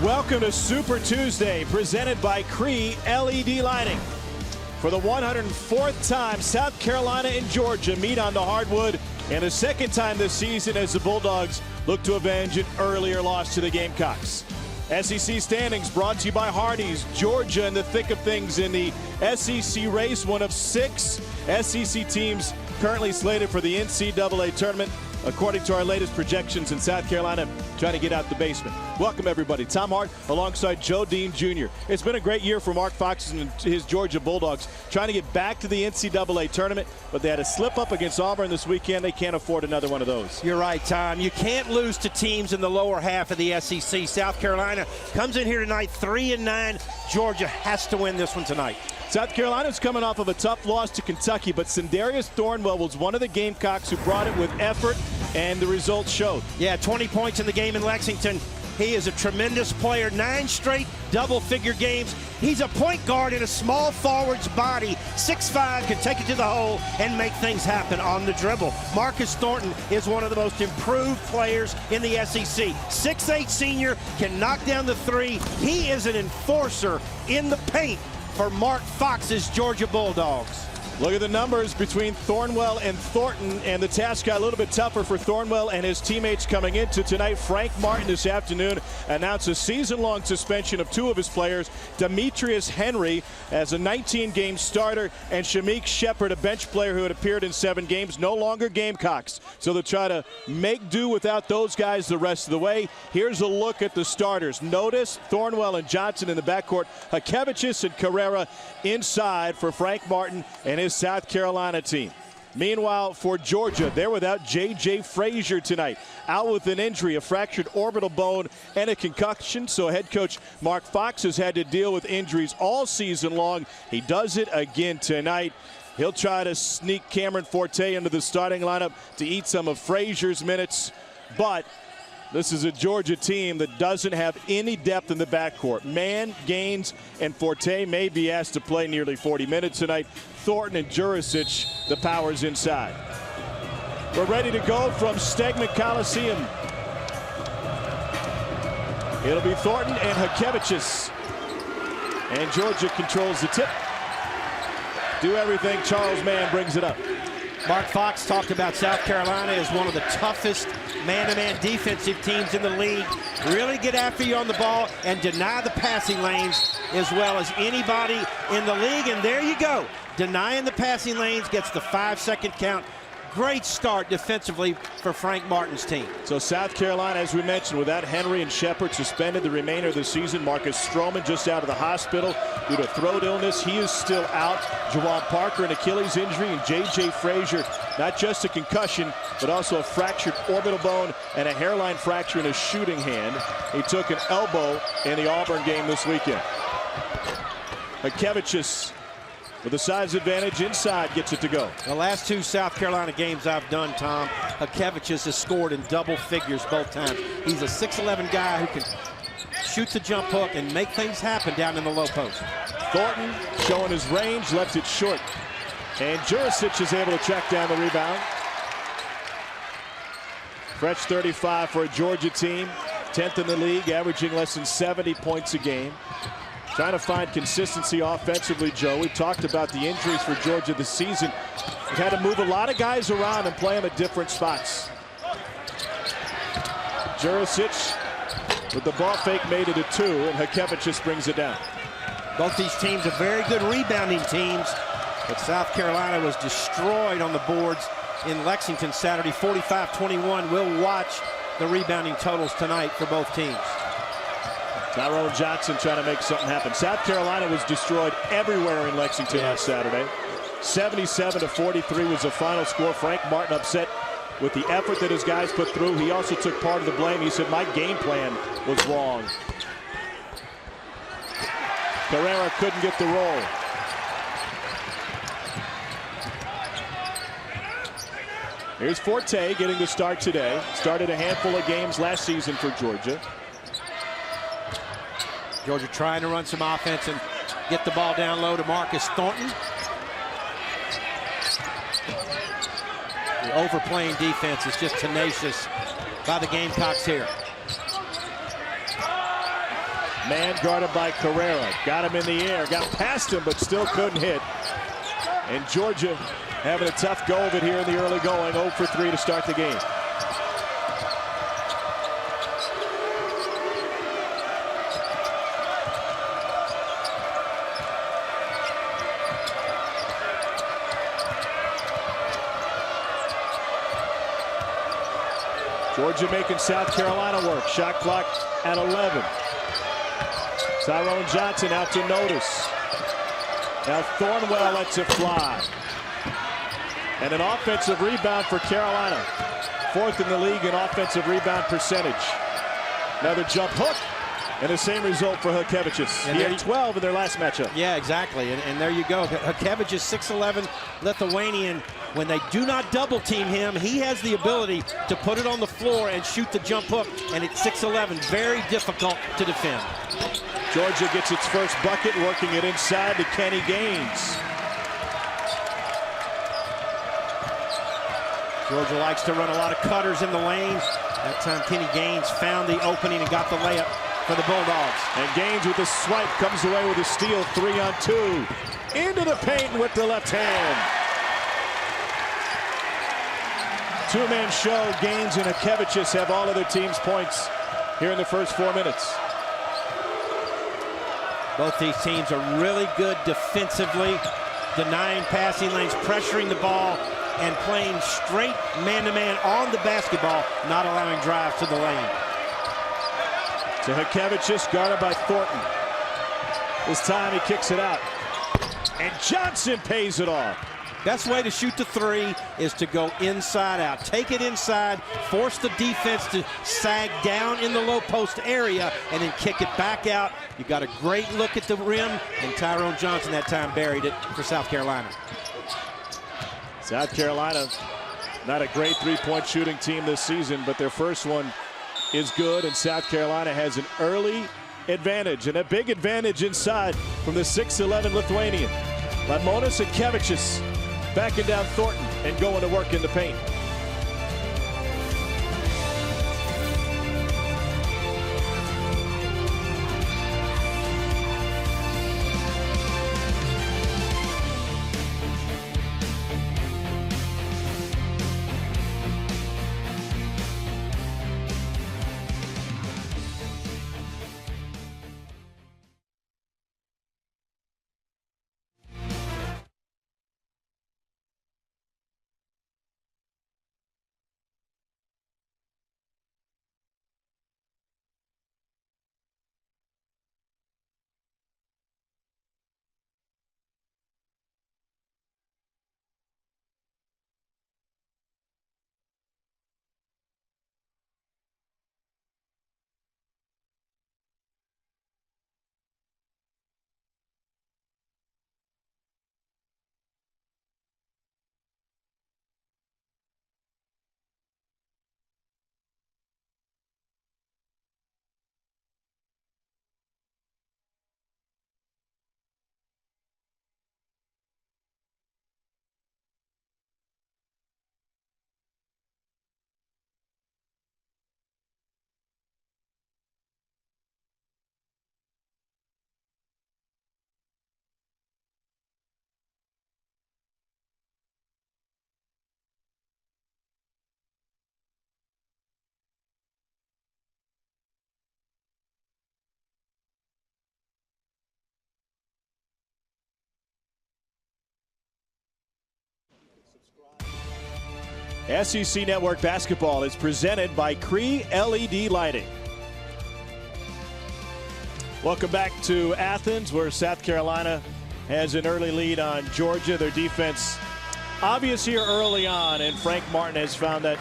Welcome to Super Tuesday, presented by Cree LED Lighting. For the 104th time, South Carolina and Georgia meet on the hardwood, and the second time this season as the Bulldogs look to avenge an earlier loss to the Gamecocks. SEC standings brought to you by Hardee's. Georgia in the thick of things in the SEC race, one of 6 SEC teams currently slated for the NCAA tournament, according to our latest projections, in South Carolina trying to get out the basement. Welcome, everybody. Tom Hart alongside Joe Dean Jr. It's been a great year for Mark Fox and his Georgia Bulldogs, trying to get back to the NCAA tournament, but they had a slip-up against Auburn this weekend. They can't afford another one of those. You're right, Tom. You can't lose to teams in the lower half of the SEC. South Carolina comes in here tonight 3-9. Georgia has to win this one tonight. South Carolina's coming off of a tough loss to Kentucky, but Sindarius Thornwell was one of the Gamecocks who brought it with effort, and the results showed. Yeah, 20 points in the game in Lexington. He is a tremendous player. 9 straight double-figure games. He's a point guard in a small forward's body. 6'5", can take it to the hole and make things happen on the dribble. Marcus Thornton is one of the most improved players in the SEC. 6'8" senior, can knock down the three. He is an enforcer in the paint for Mark Fox's Georgia Bulldogs. Look at the numbers between Thornwell and Thornton, and the task got a little bit tougher for Thornwell and his teammates coming into tonight. Frank Martin this afternoon announced a season-long suspension of 2 of his players, Demetrius Henry as a 19-game starter, and Shamik Shepard, a bench player who had appeared in 7 games, no longer Gamecocks. So they'll try to make do without those guys the rest of the way. Here's a look at the starters. Notice Thornwell and Johnson in the backcourt, Hakevicius and Carrera inside for Frank Martin and his South Carolina team. Meanwhile, for Georgia, they're without J.J. Frazier tonight, out with an injury, a fractured orbital bone and a concussion. So head coach Mark Fox has had to deal with injuries all season long. He does it again tonight. He'll try to sneak Cameron Forte into the starting lineup to eat some of Frazier's minutes, but this is a Georgia team that doesn't have any depth in the backcourt. Mann, Gaines, and Forte may be asked to play nearly 40 minutes tonight. Thornton and Jurisic, the powers inside. We're ready to go from Stegman Coliseum. It'll be Thornton and Hakevicius. And Georgia controls the tip. Do everything. Charles Mann brings it up. Mark Fox talked about South Carolina as one of the toughest man-to-man defensive teams in the league. Really get after you on the ball and deny the passing lanes as well as anybody in the league. And there you go. Denying the passing lanes, gets the 5-second count. Great start defensively for Frank Martin's team. So South Carolina, as we mentioned, without Henry and Shepard suspended the remainder of the season. Marcus Stroman just out of the hospital due to throat illness. He is still out. Juwan Parker, an Achilles injury, and J.J. Frazier, not just a concussion, but also a fractured orbital bone and a hairline fracture in his shooting hand. He took an elbow in the Auburn game this weekend. Hakevicius, with a size advantage inside, gets it to go. The last 2 South Carolina games I've done, Tom, Hakevicius has scored in double figures both times. He's a 6'11" guy who can shoot the jump hook and make things happen down in the low post. Thornton showing his range, left it short. And Jurisic is able to track down the rebound. Fresh 35 for a Georgia team, 10th in the league, averaging less than 70 points a game. Trying to find consistency offensively, Joe. We've talked about the injuries for Georgia this season. We've had to move a lot of guys around and play them at different spots. Jurisic with the ball fake made it a 2, and Hakevicius brings it down. Both these teams are very good rebounding teams, but South Carolina was destroyed on the boards in Lexington Saturday, 45-21. We'll watch the rebounding totals tonight for both teams. Tyrone Johnson trying to make something happen. South Carolina was destroyed everywhere in Lexington on Saturday. 77-43 was the final score. Frank Martin upset with the effort that his guys put through. He also took part of the blame. He said, my game plan was wrong. Carrera couldn't get the roll. Here's Forte getting the start today. Started a handful of games last season for Georgia. Georgia trying to run some offense and get the ball down low to Marcus Thornton. The overplaying defense is just tenacious by the Gamecocks here. Man guarded by Carrera. Got him in the air. Got past him, but still couldn't hit. And Georgia having a tough go of it here in the early going. 0 for 3 to start the game. Georgia making South Carolina work. Shot clock at 11. Tyrone Johnson out to notice. Now Thornwell lets it fly. And an offensive rebound for Carolina. 4th in the league in offensive rebound percentage. Another jump hook. And the same result for Hukevičius. He had 12 in their last matchup. Yeah, exactly. And there you go. Hukevičius, 6'11", Lithuanian. When they do not double team him, he has the ability to put it on the floor and shoot the jump hook. And it's 6'11", very difficult to defend. Georgia gets its first bucket, working it inside to Kenny Gaines. Georgia likes to run a lot of cutters in the lane. That time Kenny Gaines found the opening and got the layup for the Bulldogs. And Gaines with a swipe comes away with a steal. 3-on-2. Into the paint with the left hand. Two-man show. Gaines and Hukevičius have all of their team's points here in the first 4 minutes. Both these teams are really good defensively, denying passing lanes, pressuring the ball, and playing straight man-to-man on the basketball, not allowing drives to the lane. To Hukevičius, guarded by Thornton. This time he kicks it out. And Johnson pays it off. Best way to shoot the three is to go inside out. Take it inside, force the defense to sag down in the low post area, and then kick it back out. You got a great look at the rim, and Tyrone Johnson that time buried it for South Carolina. South Carolina, not a great three-point shooting team this season, but their first one is good, and South Carolina has an early advantage, and a big advantage inside from the 6'11" Lithuanian. Laimonas Hukevičius backing down Thornton and going to work in the paint. SEC Network Basketball is presented by Cree LED Lighting. Welcome back to Athens, where South Carolina has an early lead on Georgia. Their defense obvious here early on, and Frank Martin has found that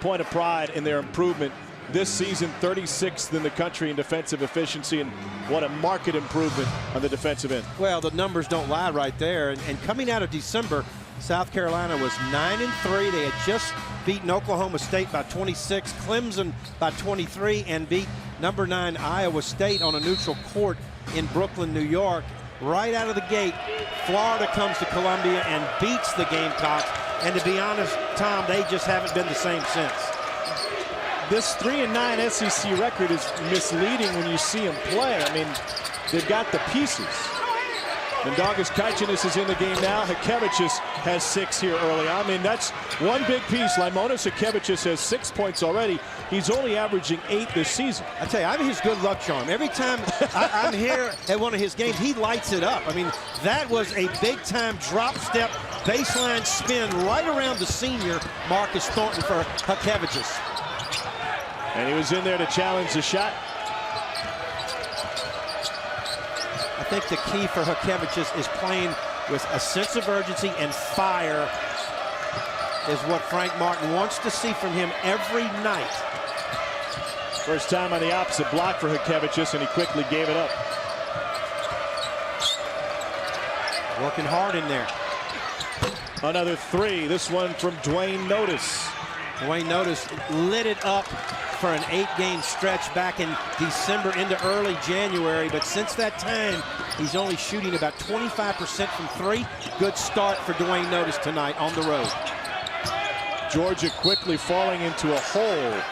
point of pride in their improvement this season. 36th in the country in defensive efficiency, and what a marked improvement on the defensive end. Well, the numbers don't lie right there. And coming out of December, South Carolina was 9-3. They had just beaten Oklahoma State by 26, Clemson by 23, and beat number 9 Iowa State on a neutral court in Brooklyn, New York. Right out of the gate, Florida comes to Columbia and beats the Gamecocks. And to be honest, Tom, they just haven't been the same since. This 3-9 SEC record is misleading when you see them play. I mean, they've got the pieces. And Douglas Kaichanis is in the game now. Hakevicius has 6 here early on. I mean, that's one big piece. Laimonas Hakevicius has 6 points already. He's only averaging 8 this season. I tell you, I'm his good luck charm. Every time I'm here at one of his games, he lights it up. I mean, that was a big-time drop step, baseline spin right around the senior, Marcus Thornton, for Hakevicius. And he was in there to challenge the shot. I think the key for Hakevicius is playing with a sense of urgency and fire, is what Frank Martin wants to see from him every night. First time on the opposite block for Hakevicius, and he quickly gave it up. Working hard in there. Another 3, this one from Dwayne Notice. Dwayne Notice lit it up for an 8-game stretch back in December into early January, but since that time, he's only shooting about 25% from 3. Good start for Dwayne Notice tonight on the road. Georgia quickly falling into a hole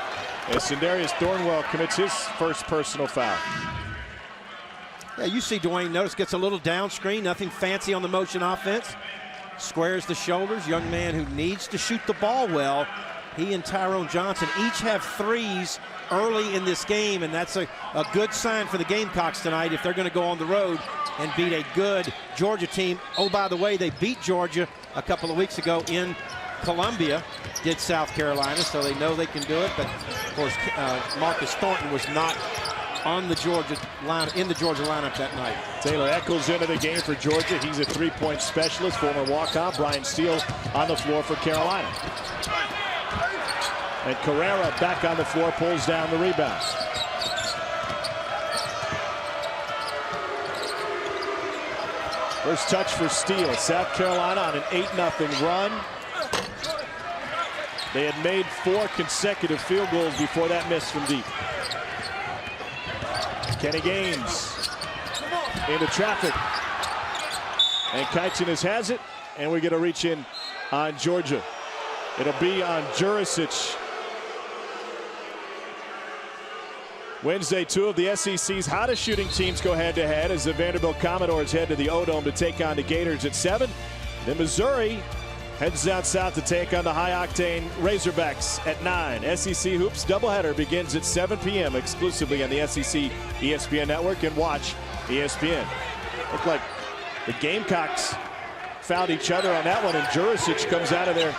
as Sindarius Thornwell commits his first personal foul. Yeah, you see Dwayne Notice gets a little down screen, nothing fancy on the motion offense. Squares the shoulders, young man who needs to shoot the ball well. He and Tyrone Johnson each have 3s early in this game, and that's a good sign for the Gamecocks tonight if they're going to go on the road and beat a good Georgia team. Oh, by the way, they beat Georgia a couple of weeks ago in Columbia, did South Carolina, so they know they can do it. But, of course, Marcus Thornton was not on the Georgia lineup that night. Taylor Eccles into the game for Georgia. He's a 3-point specialist, former walk-on. Brian Steele on the floor for Carolina. And Carrera back on the floor, pulls down the rebound. First touch for Steele. South Carolina on an 8-0 run. They had made 4 consecutive field goals before that miss from deep. Kenny Gaines into traffic. And Kaichanis has it, and we get a reach in on Georgia. It'll be on Jurisic. Wednesday, 2 of the SEC's hottest shooting teams go head-to-head as the Vanderbilt Commodores head to the O-Dome to take on the Gators at 7. Then Missouri heads down south to take on the high-octane Razorbacks at 9. SEC Hoops doubleheader begins at 7 p.m. exclusively on the SEC ESPN network, and watch ESPN. Looked like the Gamecocks fouled each other on that one, and Jurisic comes out of there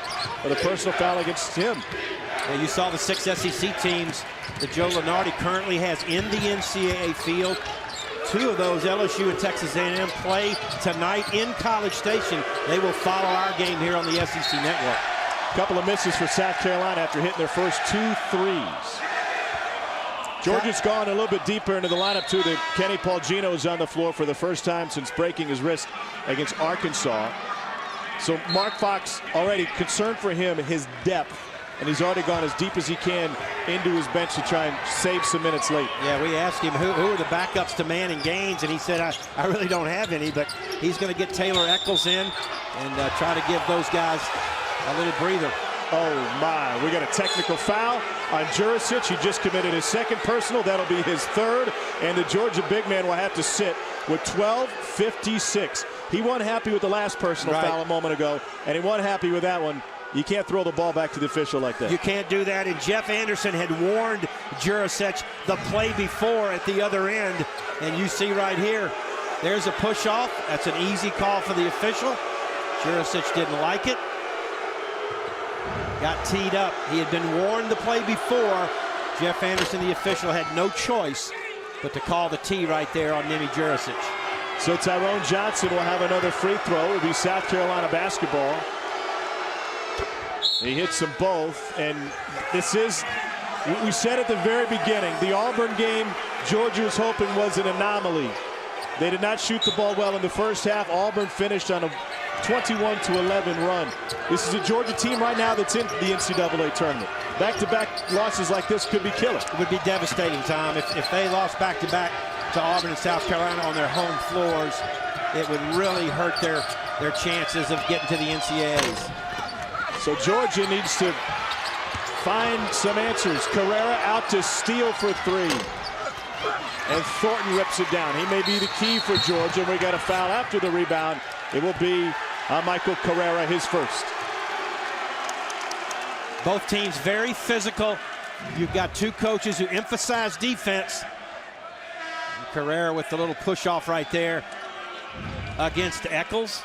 with a personal foul against him. Well, you saw the 6 SEC teams that Joe Lunardi currently has in the NCAA field. 2 of those, LSU and Texas A&M, play tonight in College Station. They will follow our game here on the SEC Network. Couple of misses for South Carolina after hitting their first 2 threes. Georgia's gone a little bit deeper into the lineup, too. Kenny Paulgino is on the floor for the first time since breaking his wrist against Arkansas. So Mark Fox already concerned for him, his depth. And he's already gone as deep as he can into his bench to try and save some minutes late. Yeah, we asked him who are the backups to Manning Gaines, and he said, I really don't have any, but he's going to get Taylor Eccles in and try to give those guys a little breather. Oh, my. We got a technical foul on Jurisic. He just committed his 2nd personal. That'll be his 3rd, and the Georgia big man will have to sit with 12:56. He wasn't happy with the last personal foul a moment ago, and he wasn't happy with that one. You can't throw the ball back to the official like that. You can't do that, and Jeff Anderson had warned Jurisic the play before at the other end, and you see right here, there's a push-off. That's an easy call for the official. Jurisic didn't like it. Got teed up. He had been warned the play before. Jeff Anderson, the official, had no choice But to call the T right there on Nemi Jurisic. So Tyrone Johnson will have another free throw. It will be South Carolina basketball. He hits them both, and this is, we said at the very beginning, the Auburn game, Georgia was hoping was an anomaly. They did not shoot the ball well in the first half. Auburn finished on a 21-11 run. This is a Georgia team right now that's in the NCAA tournament. Back-to-back losses like this could be killer. It would be devastating, Tom. If they lost back-to-back to Auburn and South Carolina on their home floors, it would really hurt their chances of getting to the NCAAs. So Georgia needs to find some answers. Carrera out to steal for three. And Thornton rips it down. He may be the key for Georgia. We got a foul after the rebound. It will be Michael Carrera, his first. Both teams very physical. You've got two coaches who emphasize defense. And Carrera with the little push off right there against Eccles.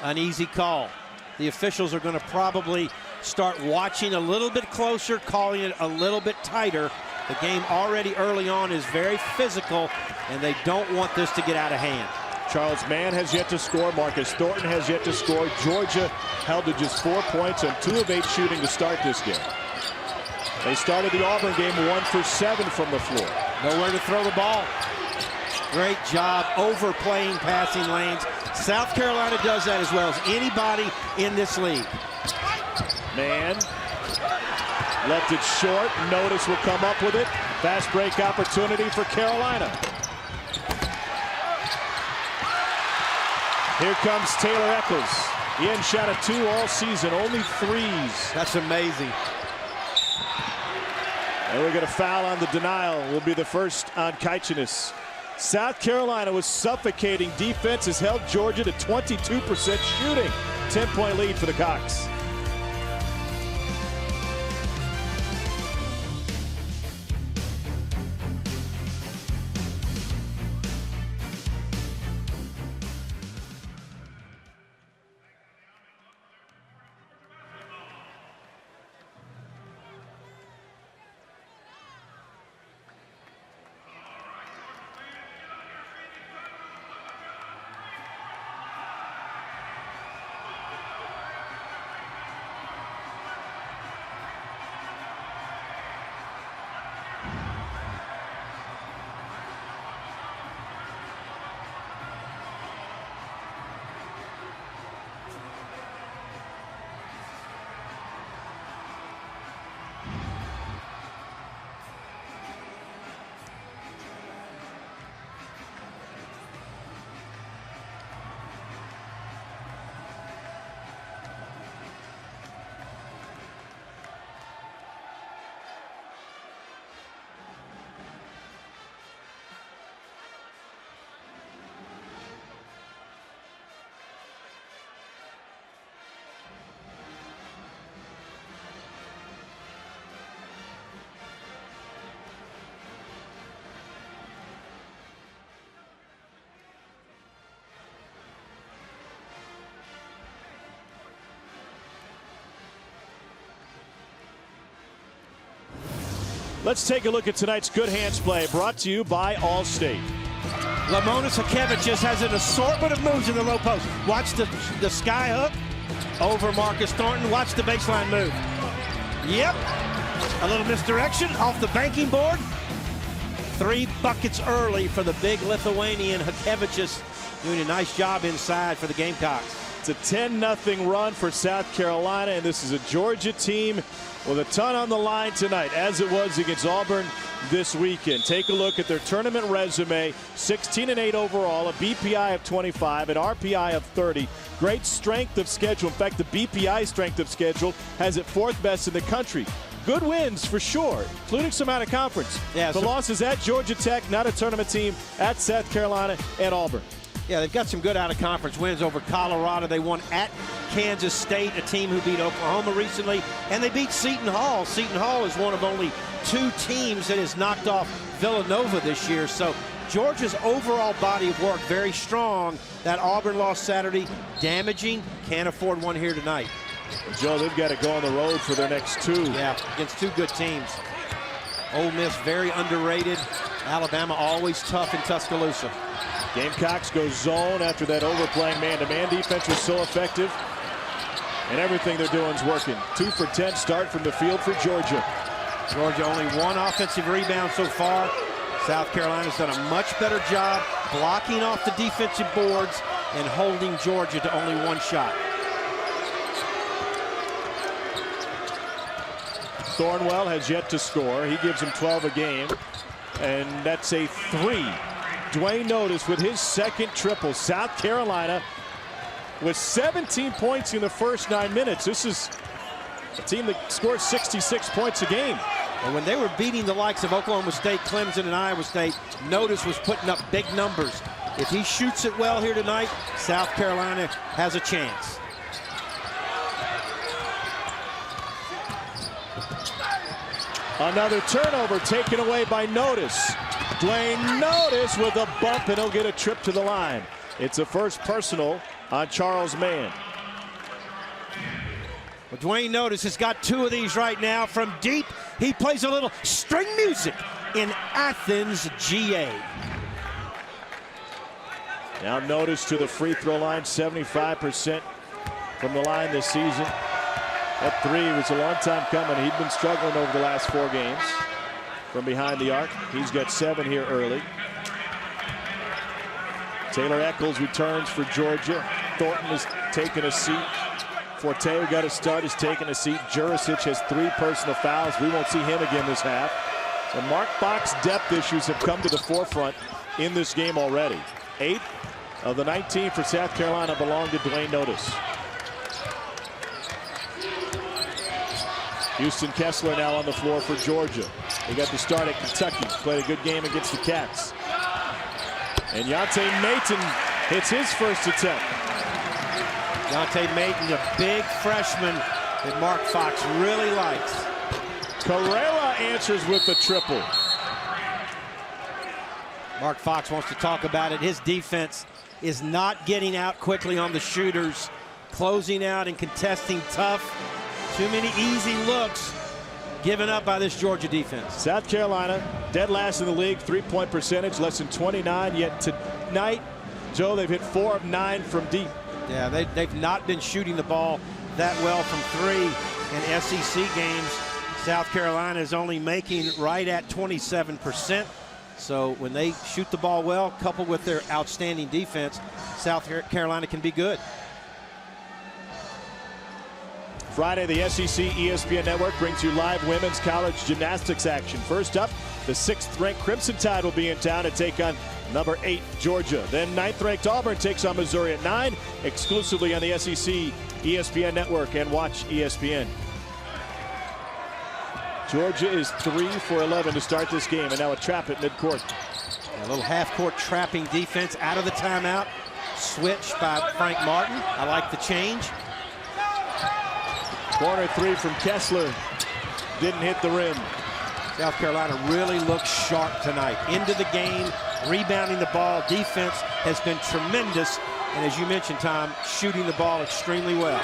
An easy call. The officials are going to probably start watching a little bit closer, calling it a little bit tighter. The game already early on is very physical, and they don't want this to get out of hand. Charles Mann has yet to score. Marcus Thornton has yet to score. Georgia held to just 4 points on 2 of 8 shooting to start this game. They started the Auburn game 1 for 7 from the floor. Nowhere to throw the ball. Great job overplaying passing lanes. South Carolina does that as well as anybody in this league. Mann left it short. Notice will come up with it. Fast break opportunity for Carolina. Here comes Taylor Eccles. He hadn't shot a 2 all season, only 3s. That's amazing. And we're going to foul on the denial. Will be the first on Kaichenis. South Carolina was suffocating. Defense has held Georgia to 22% shooting. 10-point lead for the Cox. Let's take a look at tonight's Good Hands play, brought to you by Allstate. Lamonis Hakevicius has an assortment of moves in the low post. Watch the sky hook over Marcus Thornton. Watch the baseline move. Yep. A little misdirection off the banking board. 3 buckets early for the big Lithuanian Hakevicius, doing a nice job inside for the Gamecocks. It's a 10-0 run for South Carolina, and this is a Georgia team with a ton on the line tonight, as it was against Auburn this weekend. Take a look at their tournament resume. 16-8 overall, a BPI of 25, an RPI of 30. Great strength of schedule. In fact, the BPI strength of schedule has it 4th best in the country. Good wins for sure, including some out of conference. Yeah, the losses at Georgia Tech, not a tournament team, at South Carolina, and Auburn. Yeah, they've got some good out-of-conference wins over Colorado. They won at Kansas State, a team who beat Oklahoma recently, and they beat Seton Hall. Seton Hall is one of only 2 teams that has knocked off Villanova this year. So Georgia's overall body of work very strong. That Auburn loss Saturday, damaging. Can't afford one here tonight. Joe, they've got to go on the road for their next 2. Yeah, against 2 good teams. Ole Miss very underrated. Alabama always tough in Tuscaloosa. Gamecocks go zone after that overplaying man-to-man defense was so effective. And everything they're doing is working. 2 for 10 start from the field for Georgia. Georgia only 1 offensive rebound so far. South Carolina's done a much better job blocking off the defensive boards and holding Georgia to only 1 shot. Thornwell has yet to score. He gives him 12 a game, and that's a 3. Dwayne Notice with his second triple. South Carolina with 17 points in the first 9 minutes. This is a team that scores 66 points a game. And when they were beating the likes of Oklahoma State, Clemson, and Iowa State, Notice was putting up big numbers. If he shoots it well here tonight, South Carolina has a chance. Another turnover taken away by Notice. Dwayne Notice with a bump, and he'll get a trip to the line. It's a first personal on Charles Mann. Well, Dwayne Notice has got 2 of these right now from deep. He plays a little string music in Athens, GA. Now Notice to the free throw line, 75% from the line this season. That 3 was a long time coming. He'd been struggling over the last 4 games from behind the arc. He's got 7 here early. Taylor Eccles returns for Georgia. Thornton has taken a seat. Forte, who got a start, is taking a seat. Jurisic has 3 personal fouls. We won't see him again this half. So Mark Fox's depth issues have come to the forefront in this game already. 8 of the 19 for South Carolina belong to Dwayne Notice. Houston Kessler now on the floor for Georgia. They got the start at Kentucky. Played a good game against the Cats. And Yante Mayton hits his first attempt. Yante Mayton, a big freshman that Mark Fox really likes. Carrera answers with the triple. Mark Fox wants to talk about it. His defense is not getting out quickly on the shooters, closing out and contesting tough. Too many easy looks given up by this Georgia defense. South Carolina, dead last in the league, 3-point percentage, less than 29. Yet tonight, Joe, they've hit 4 of 9 from deep. Yeah, they've not been shooting the ball that well from 3 in SEC games. South Carolina is only making right at 27%. So when they shoot the ball well, coupled with their outstanding defense, South Carolina can be good. Friday, the SEC ESPN Network brings you live women's college gymnastics action. First up, the 6th-ranked Crimson Tide will be in town to take on number 8, Georgia. Then 9th-ranked Auburn takes on Missouri at 9, exclusively on the SEC ESPN Network and Watch ESPN. Georgia is 3 for 11 to start this game, and now a trap at midcourt. A little half-court trapping defense out of the timeout. Switch by Frank Martin. I like the change. Corner 3 from Kessler. Didn't hit the rim. South Carolina really looks sharp tonight. Into the game, rebounding the ball. Defense has been tremendous. And as you mentioned, Tom, shooting the ball extremely well.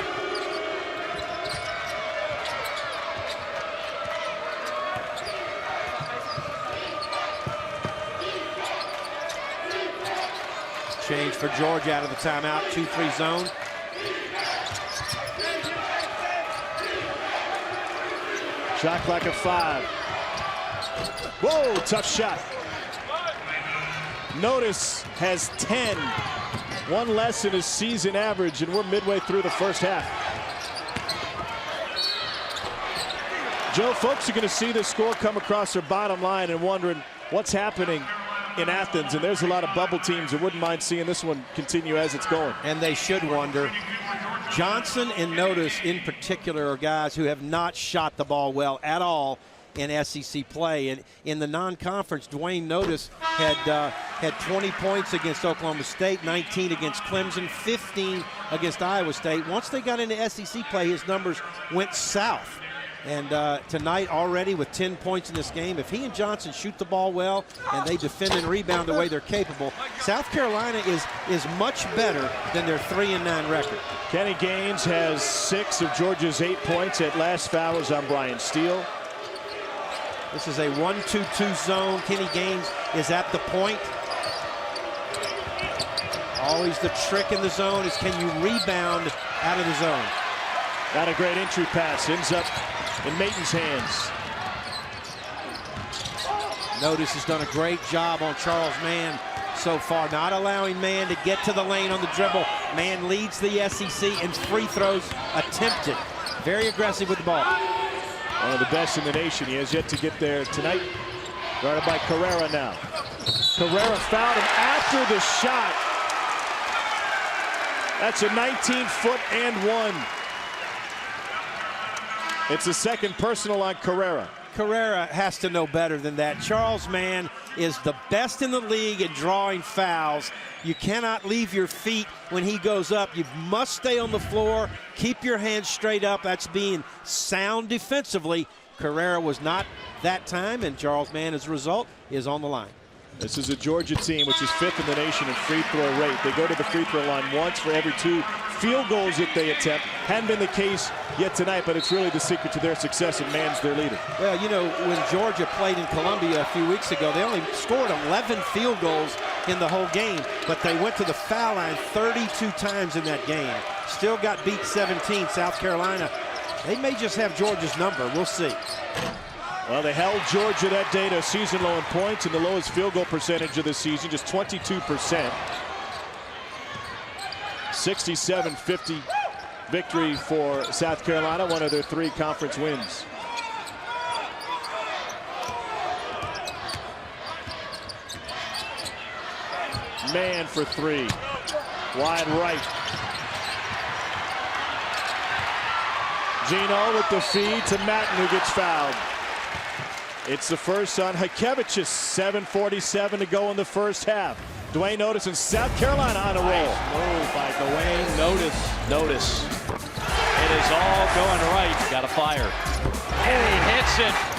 Change for Georgia out of the timeout. 2-3 zone. Shot clock at 5. Whoa, tough shot. Notice has 10. 1 less than his season average, and we're midway through the first half. Joe, folks are going to see this score come across their bottom line and wondering what's happening in Athens, and there's a lot of bubble teams that wouldn't mind seeing this one continue as it's going. And they should wonder. Johnson and Notice in particular are guys who have not shot the ball well at all in SEC play. And in the non-conference, Dwayne Notice had 20 points against Oklahoma State, 19 against Clemson, 15 against Iowa State. Once they got into SEC play, his numbers went south. And tonight already with 10 points in this game, if he and Johnson shoot the ball well and they defend and rebound the way they're capable, South Carolina is much better than their 3-9 record. Kenny Gaines has 6 of Georgia's 8 points. At last foul is on Brian Steele. This is a 1-2-2 zone. Kenny Gaines is at the point. Always the trick in the zone is, can you rebound out of the zone? Got a great entry pass. Ends up in Mayton's hands. Notice has done a great job on Charles Mann so far, not allowing Mann to get to the lane on the dribble. Mann leads the SEC in free throws attempted. Very aggressive with the ball. One of the best in the nation. He has yet to get there tonight. Guarded by Carrera now. Carrera fouled him after the shot. That's a 19-foot and one. It's the second personal on Carrera. Carrera has to know better than that. Charles Mann is the best in the league at drawing fouls. You cannot leave your feet when he goes up. You must stay on the floor, keep your hands straight up. That's being sound defensively. Carrera was not that time, and Charles Mann, as a result, is on the line. This is a Georgia team which is 5th in the nation in free throw rate. They go to the free throw line once for every 2 field goals that they attempt. Hadn't been the case yet tonight, but it's really the secret to their success, and Mann's their leader. Well, you know, when Georgia played in Columbia a few weeks ago, they only scored 11 field goals in the whole game, but they went to the foul line 32 times in that game. Still got beat 17. South Carolina, they may just have Georgia's number. We'll see. Well, they held Georgia that day to a season low in points and the lowest field goal percentage of the season, just 22%. 67-50 victory for South Carolina, one of their 3 conference wins. Mann for 3. Wide right. Gino with the feed to Matten, who gets fouled. It's the first on Hakevicius. 7:47 to go in the first half. Dwayne Otis and South Carolina on a roll. Nice move by Dwayne Notice. It is all going right. Got to fire. And he hits it.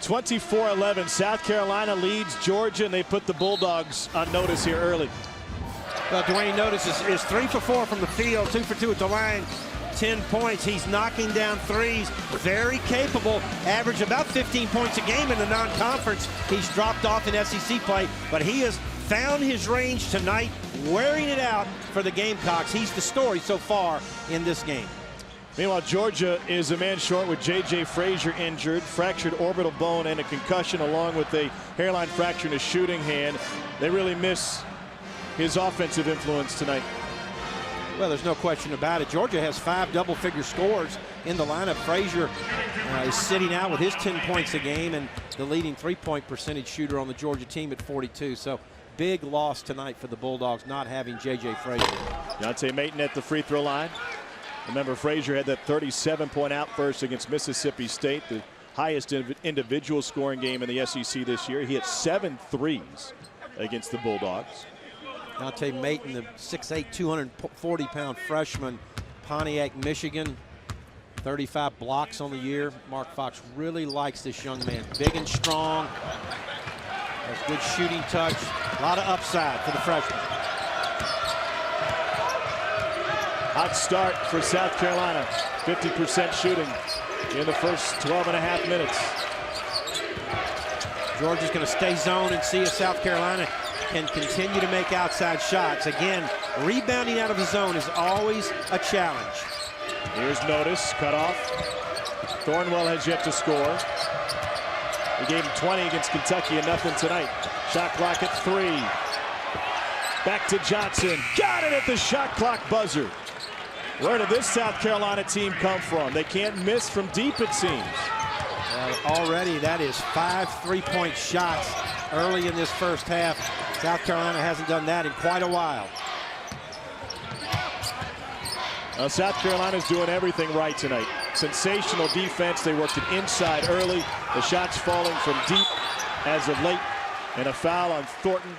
(24-11). South Carolina leads Georgia, and they put the Bulldogs on notice here early. Well, Dwayne Notice is 3 for 4 from the field, 2 for 2 at the line. 10 points. He's knocking down threes. Very capable. Average about 15 points a game in the non-conference. He's dropped off in SEC play, but he has found his range tonight, wearing it out for the Gamecocks. He's the story so far in this game. Meanwhile, Georgia is a man short with J.J. Frazier injured, fractured orbital bone and a concussion, along with a hairline fracture in his shooting hand. They really miss his offensive influence tonight. Well, there's no question about it. Georgia has 5 double-figure scores in the lineup. Frazier is sitting out with his 10 points a game and the leading three-point percentage shooter on the Georgia team at 42. So big loss tonight for the Bulldogs not having J.J. Frazier. Deontay Mayton at the free throw line. Remember, Frazier had that 37-point outburst against Mississippi State, the highest individual scoring game in the SEC this year. He hit 7 threes against the Bulldogs. Deontay Mayton, the 6'8", 240-pound freshman, Pontiac, Michigan. 35 blocks on the year. Mark Fox really likes this young man. Big and strong. Has good shooting touch. A lot of upside for the freshman. Hot start for South Carolina. 50% shooting in the first 12.5 minutes. Georgia's going to stay zone and see if South Carolina can continue to make outside shots. Again, rebounding out of the zone is always a challenge. Here's Notice, cut off. Thornwell has yet to score. He gave him 20 against Kentucky and nothing tonight. Shot clock at 3. Back to Johnson. Got it at the shot clock buzzer. Where did this South Carolina team come from? They can't miss from deep, it seems. Already that is 5 three-point shots early in this first half. South Carolina hasn't done that in quite a while. South Carolina's doing everything right tonight. Sensational defense. They worked it inside early. The shots falling from deep as of late. And a foul on Thornton,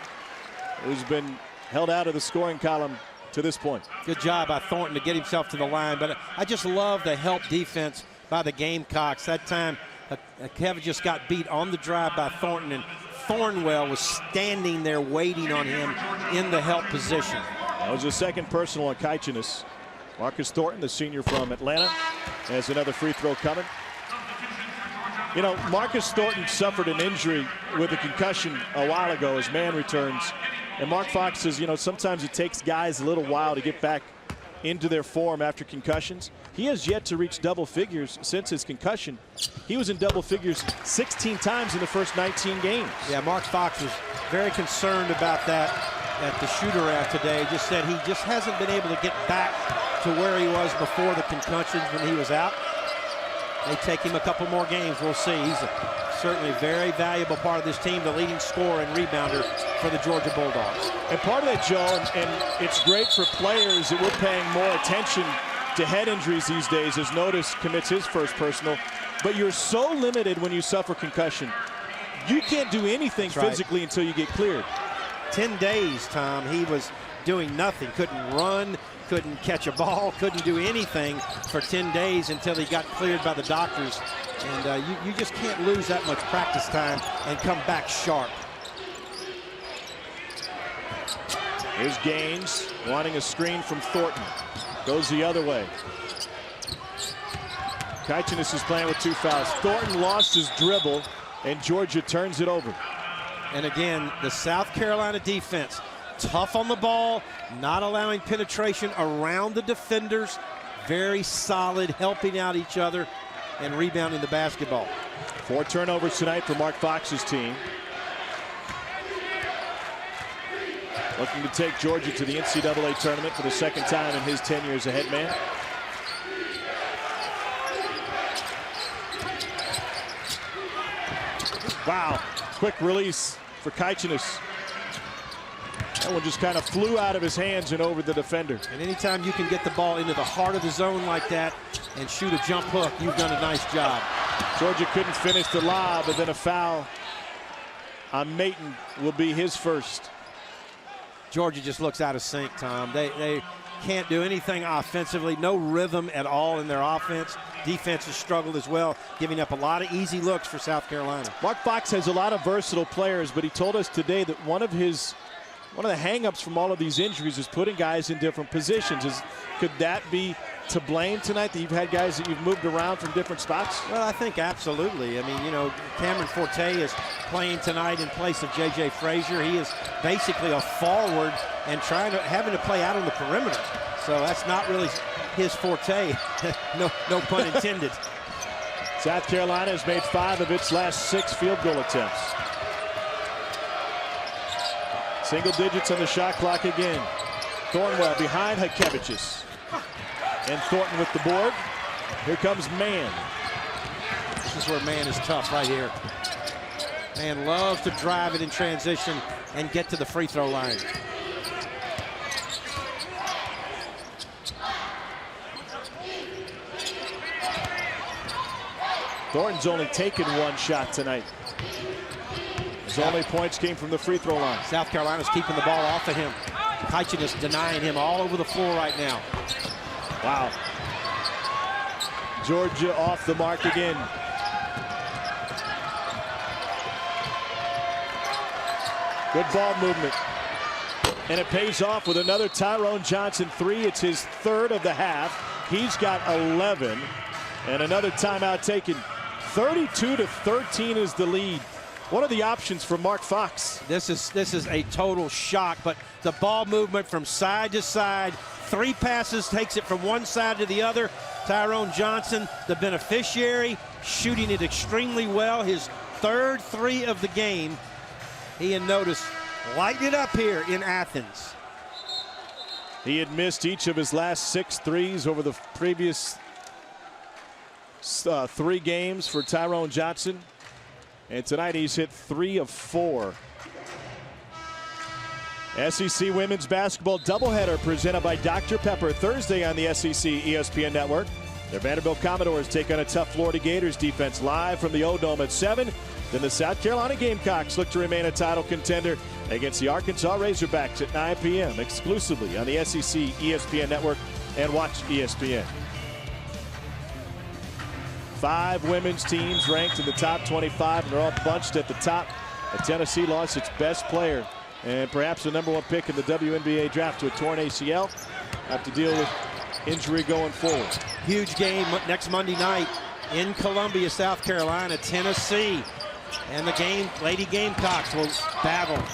who's been held out of the scoring column to this point. Good job by Thornton to get himself to the line. But I just love the help defense by the Gamecocks. That time, Kevin just got beat on the drive by Thornton, and Thornwell was standing there waiting on him in the help position. That was a second personal on Kaichenis. Marcus Thornton, the senior from Atlanta, has another free throw coming. You know, Marcus Thornton suffered an injury with a concussion a while ago as man returns. And Mark Fox says, you know, sometimes it takes guys a little while to get back into their form after concussions. He has yet to reach double figures since his concussion. He was in double figures 16 times in the first 19 games. Yeah, Mark Fox was very concerned about that at the shoot-around today. Just said he just hasn't been able to get back to where he was before the concussions when he was out. They take him a couple more games. We'll see. He's certainly a very valuable part of this team, the leading scorer and rebounder for the Georgia Bulldogs. And part of that, Joe, and it's great for players that we're paying more attention to head injuries these days as Notice commits his first personal. But you're so limited when you suffer concussion. You can't do anything physically until you get cleared. 10 days, Tom, he was doing nothing. Couldn't run, couldn't catch a ball, couldn't do anything for 10 days until he got cleared by the doctors. And you just can't lose that much practice time and come back sharp. Here's Gaines wanting a screen from Thornton. Goes the other way. Kaichenis is playing with 2 fouls. Thornton lost his dribble, and Georgia turns it over. And again, the South Carolina defense, tough on the ball, not allowing penetration around the defenders, very solid, helping out each other and rebounding the basketball. 4 turnovers tonight for Mark Fox's team. Looking to take Georgia to the NCAA tournament for the second time in his 10 years as head man. Wow, quick release for Kaichenis. That one just kind of flew out of his hands and over the defender. And anytime you can get the ball into the heart of the zone like that and shoot a jump hook, you've done a nice job. Georgia couldn't finish the lob, but then a foul on Mayton will be his first. Georgia just looks out of sync, Tom. They can't do anything offensively, no rhythm at all in their offense. Defense has struggled as well, giving up a lot of easy looks for South Carolina. Mark Fox has a lot of versatile players, but he told us today that one of the hang-ups from all of these injuries is putting guys in different positions. Could that be to blame tonight, that you've had guys that you've moved around from different spots? Well, I think absolutely. I mean, you know, Cameron Forte is playing tonight in place of J.J. Frazier. He is basically a forward and having to play out on the perimeter. So that's not really his forte. no pun intended. South Carolina has made 5 of its last 6 field goal attempts. Single digits on the shot clock again. Thornwell behind Hakevicius. And Thornton with the board. Here comes Mann. This is where Mann is tough right here. Mann loves to drive it in transition and get to the free throw line. Thornton's only taken one shot tonight. His only points came from the free throw line. South Carolina's keeping the ball off of him. Kitchen is denying him all over the floor right now. Wow. Georgia off the mark again. Good ball movement. And it pays off with another Tyrone Johnson three. It's his third of the half. He's got 11. And another timeout taken. 32-13 is the lead. What are the options for Mark Fox? This is a total shock, but the ball movement from side to side, 3 passes, takes it from one side to the other. Tyrone Johnson, the beneficiary, shooting it extremely well. His third 3 of the game. He and Notice lighting it up here in Athens. He had missed each of his last 6 threes over the previous 3 games for Tyrone Johnson. And tonight he's hit 3 of 4. SEC Women's Basketball doubleheader presented by Dr. Pepper Thursday on the SEC ESPN Network. The Vanderbilt Commodores take on a tough Florida Gators defense live from the O-Dome at 7. Then the South Carolina Gamecocks look to remain a title contender against the Arkansas Razorbacks at 9 p.m. exclusively on the SEC ESPN Network and watch ESPN. 5 women's teams ranked in the top 25, and they're all bunched at the top. Tennessee lost its best player and perhaps the #1 pick in the WNBA draft to a torn ACL. Have to deal with injury going forward. Huge game next Monday night in Columbia, South Carolina, Tennessee. And the Lady Gamecocks will battle.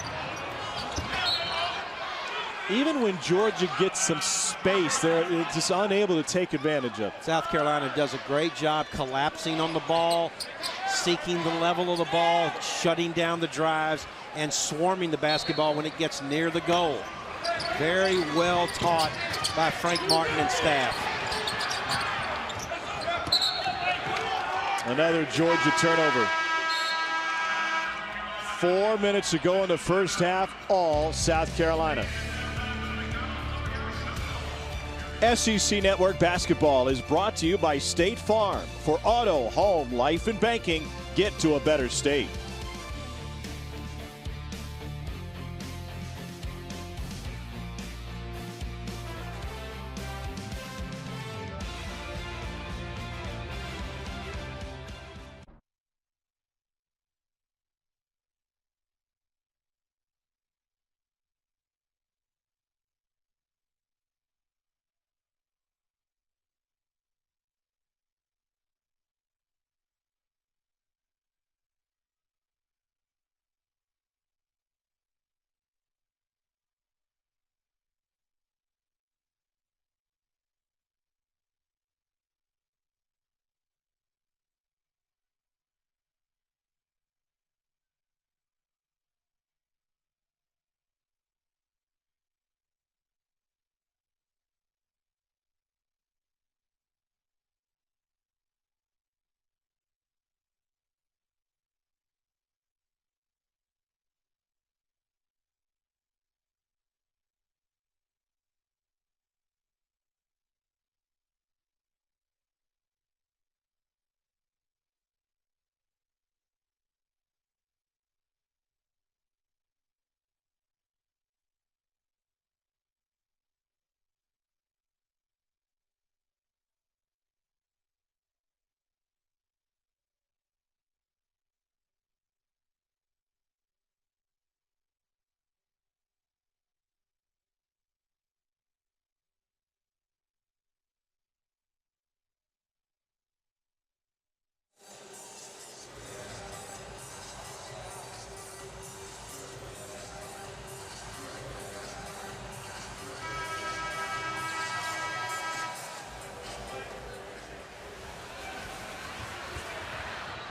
Even when Georgia gets some space, they're just unable to take advantage of it. South Carolina does a great job collapsing on the ball, seeking the level of the ball, shutting down the drives, and swarming the basketball when it gets near the goal. Very well taught by Frank Martin and staff. Another Georgia turnover. 4 minutes to go in the first half, all South Carolina. SEC Network Basketball is brought to you by State Farm. For auto, home, life, and banking, get to a better state.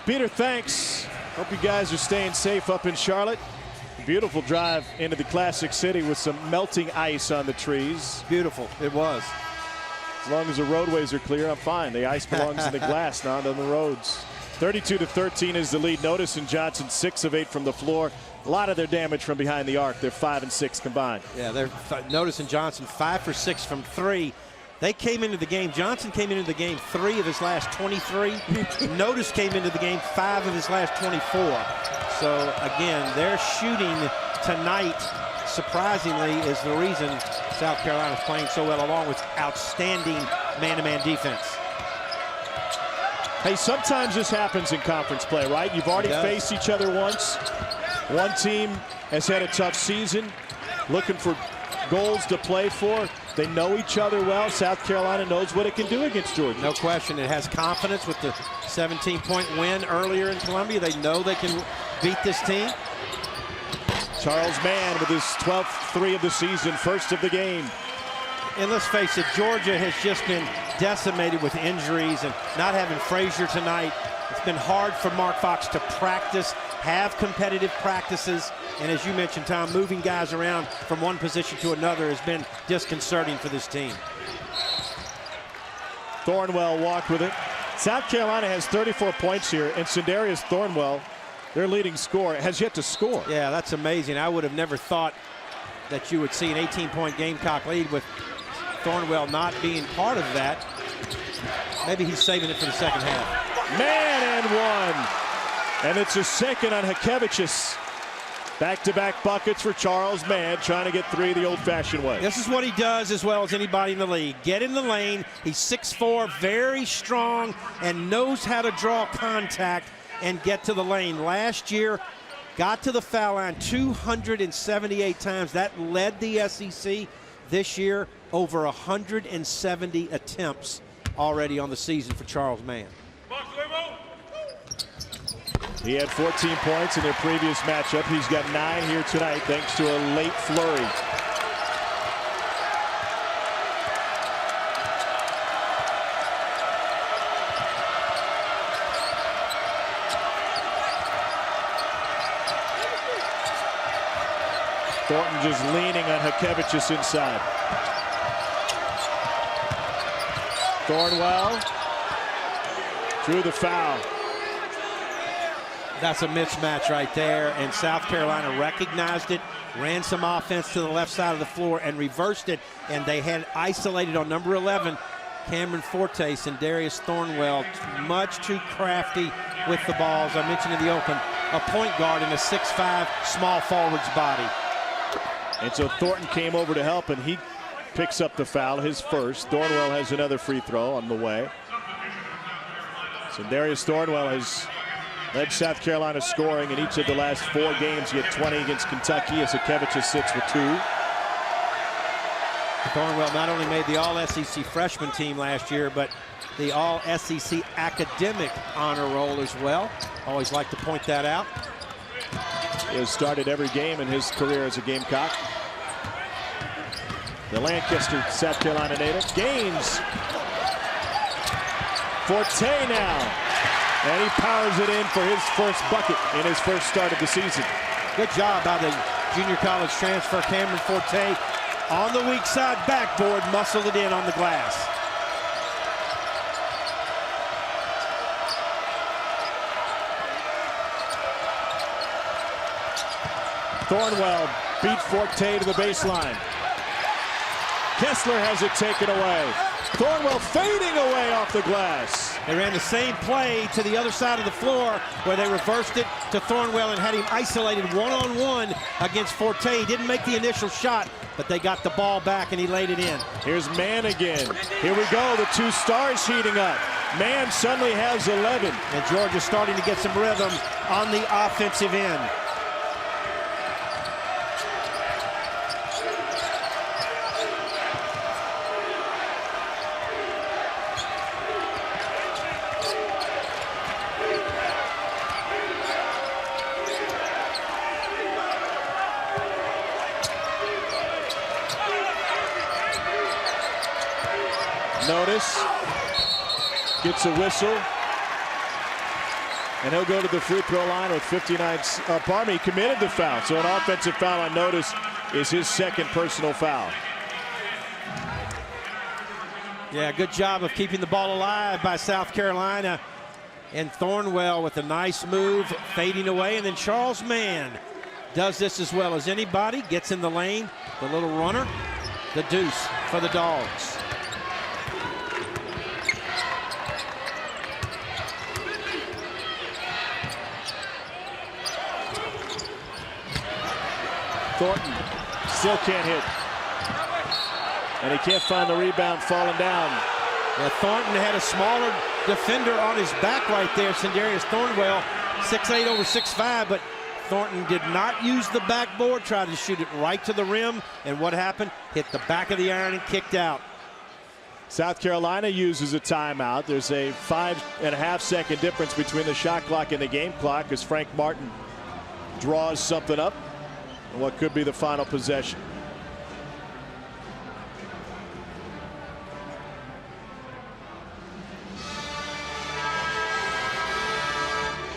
Peter, thanks. Hope you guys are staying safe up in Charlotte. Beautiful drive into the Classic City with some melting ice on the trees. Beautiful, it was. As long as the roadways are clear, I'm fine. The ice belongs in the glass, not on the roads. 32-13 is the lead. Notice and Johnson 6 of 8 from the floor. A lot of their damage from behind the arc. They're 5 and 6 combined. Yeah, Notice and Johnson 5 for 6 from 3. They came into the game. Johnson came into the game 3 of his last 23. Notice came into the game 5 of his last 24. So again, their shooting tonight, surprisingly, is the reason South Carolina is playing so well, along with outstanding man-to-man defense. Hey, sometimes this happens in conference play, right? You've already faced each other once. One team has had a tough season, looking for goals to play for. They know each other well. South Carolina knows what it can do against Georgia. No question. It has confidence with the 17-point win earlier in Columbia. They know they can beat this team. Charles Mann with his 12th 3 of the season, first of the game. And let's face it, Georgia has just been decimated with injuries and not having Frazier tonight. It's been hard for Mark Fox to practice, have competitive practices. And as you mentioned, Tom, moving guys around from one position to another has been disconcerting for this team. Thornwell walked with it. South Carolina has 34 points here, and Sindarius Thornwell, their leading scorer, has yet to score. Yeah, that's amazing. I would have never thought that you would see an 18-point Gamecock lead with Thornwell not being part of that. Maybe he's saving it for the second half. Man and one. And it's a second on Hakevichus. Back-to-back buckets for Charles Mann, trying to get 3 the old-fashioned way. This is what he does as well as anybody in the league. Get in the lane. He's 6'4", very strong, and knows how to draw contact and get to the lane. Last year, got to the foul line 278 times. That led the SEC. This year, over 170 attempts already on the season for Charles Mann. He had 14 points in their previous matchup. He's got 9 here tonight thanks to a late flurry. Thornton just leaning on Hakevichus inside. Thornwell drew the foul. That's a mismatch right there, and South Carolina recognized it, ran some offense to the left side of the floor and reversed it, and they had isolated on number 11, Cameron Forte, and Darius Thornwell, much too crafty with the balls. I mentioned in the open, a point guard in a 6'5" small forward's body. And so Thornton came over to help, and he picks up the foul, his first. Thornwell has another free throw on the way. So Darius Thornwell has led South Carolina scoring in each of the last 4 games. He had 20 against Kentucky as Hakevichus sits with 2. Thornwell not only made the All-SEC freshman team last year, but the All-SEC academic honor roll as well. Always like to point that out. He has started every game in his career as a Gamecock. The Lancaster, South Carolina native. Gaines. Forte now. And he powers it in for his first bucket in his first start of the season. Good job by the junior college transfer, Cameron Forte. On the weak side backboard, muscled it in on the glass. Thornwell beat Forte to the baseline. Kessler has it taken away. Thornwell fading away off the glass. They ran the same play to the other side of the floor where they reversed it to Thornwell and had him isolated one-on-one against Forte. He didn't make the initial shot, but they got the ball back and he laid it in. Here's Mann again. Here we go, the 2 stars heating up. Mann suddenly has 11. And Georgia's starting to get some rhythm on the offensive end. Notice gets a whistle, And he'll go to the free throw line with 59. He committed the foul. So an offensive foul on notice is his second personal foul. Yeah, good job of keeping the ball alive by South Carolina. And Thornwell with a nice move, fading away. And then Charles Mann does this as well as anybody. Gets in the lane, the little runner, the deuce for the Dogs. Thornton still can't hit. And he can't find the rebound, falling down. Yeah, Thornton had a smaller defender on his back right there, Sindarius Thornwell, 6'8" over 6'5", but Thornton did not use the backboard, tried to shoot it right to the rim, and what happened? Hit the back of the iron and kicked out. South Carolina uses a timeout. There's a 5.5-second difference between the shot clock and the game clock as Frank Martin draws something up in what could be the final possession.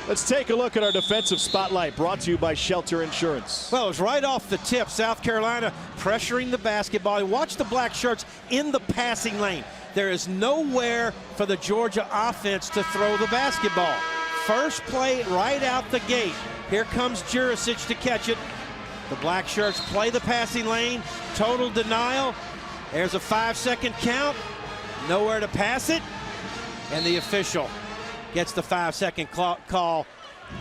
Let's take a look at our defensive spotlight, brought to you by Shelter Insurance. Well, it was right off the tip. South Carolina pressuring the basketball. Watch the black shirts in the passing lane. There is nowhere for the Georgia offense to throw the basketball. First play right out the gate. Here comes Jurisic to catch it. The black shirts play the passing lane. Total denial. There's a 5-second count. Nowhere to pass it. And the official gets the 5-second call.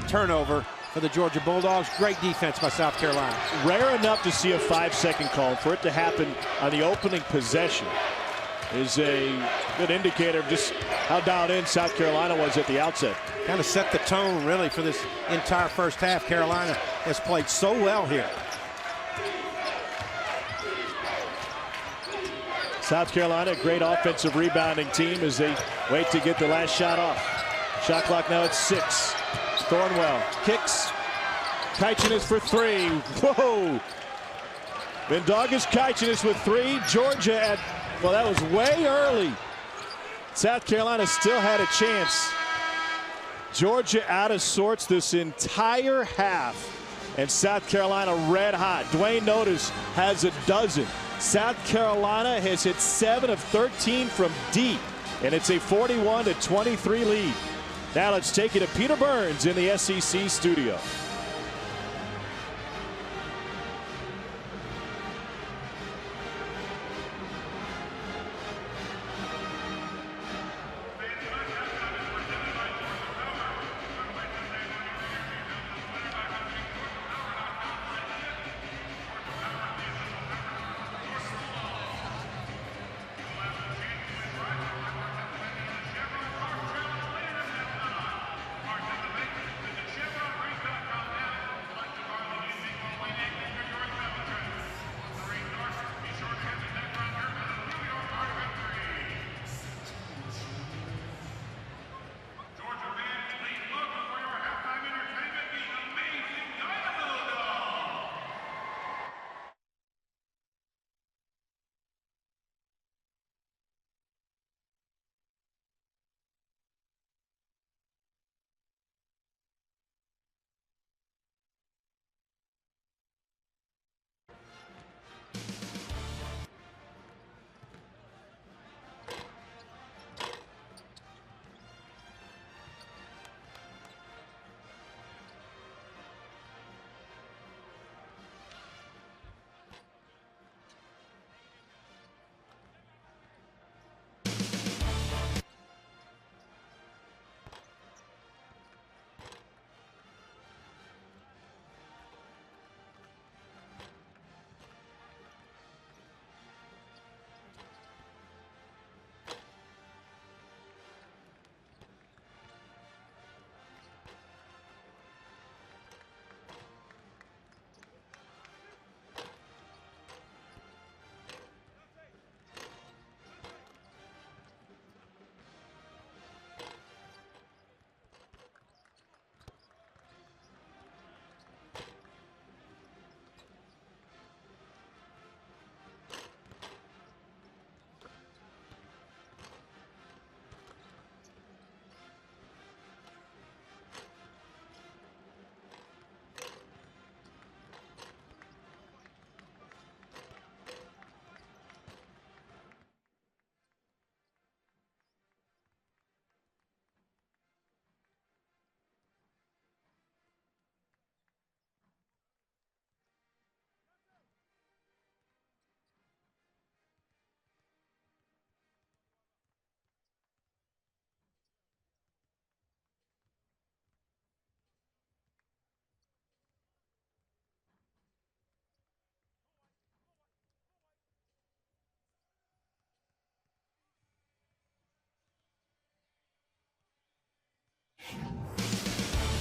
Turnover for the Georgia Bulldogs. Great defense by South Carolina. Rare enough to see a 5-second call. For it to happen on the opening possession is a good indicator of just how dialed in South Carolina was at the outset. Kind of set the tone really for this entire first half. Carolina has played so well here. South Carolina, a great offensive rebounding team as they wait to get the last shot off. Shot clock now at 6. Thornwell kicks. Kaichenis for 3. Whoa! Vindaugas Kaichenis with 3. Georgia at, well, that was way early. South Carolina still had a chance. Georgia out of sorts this entire half. And South Carolina red hot. Dwayne Notice has a dozen. South Carolina has hit 7 of 13 from deep. And it's a 41-23 lead. Now let's take it to Peter Burns in the SEC studio.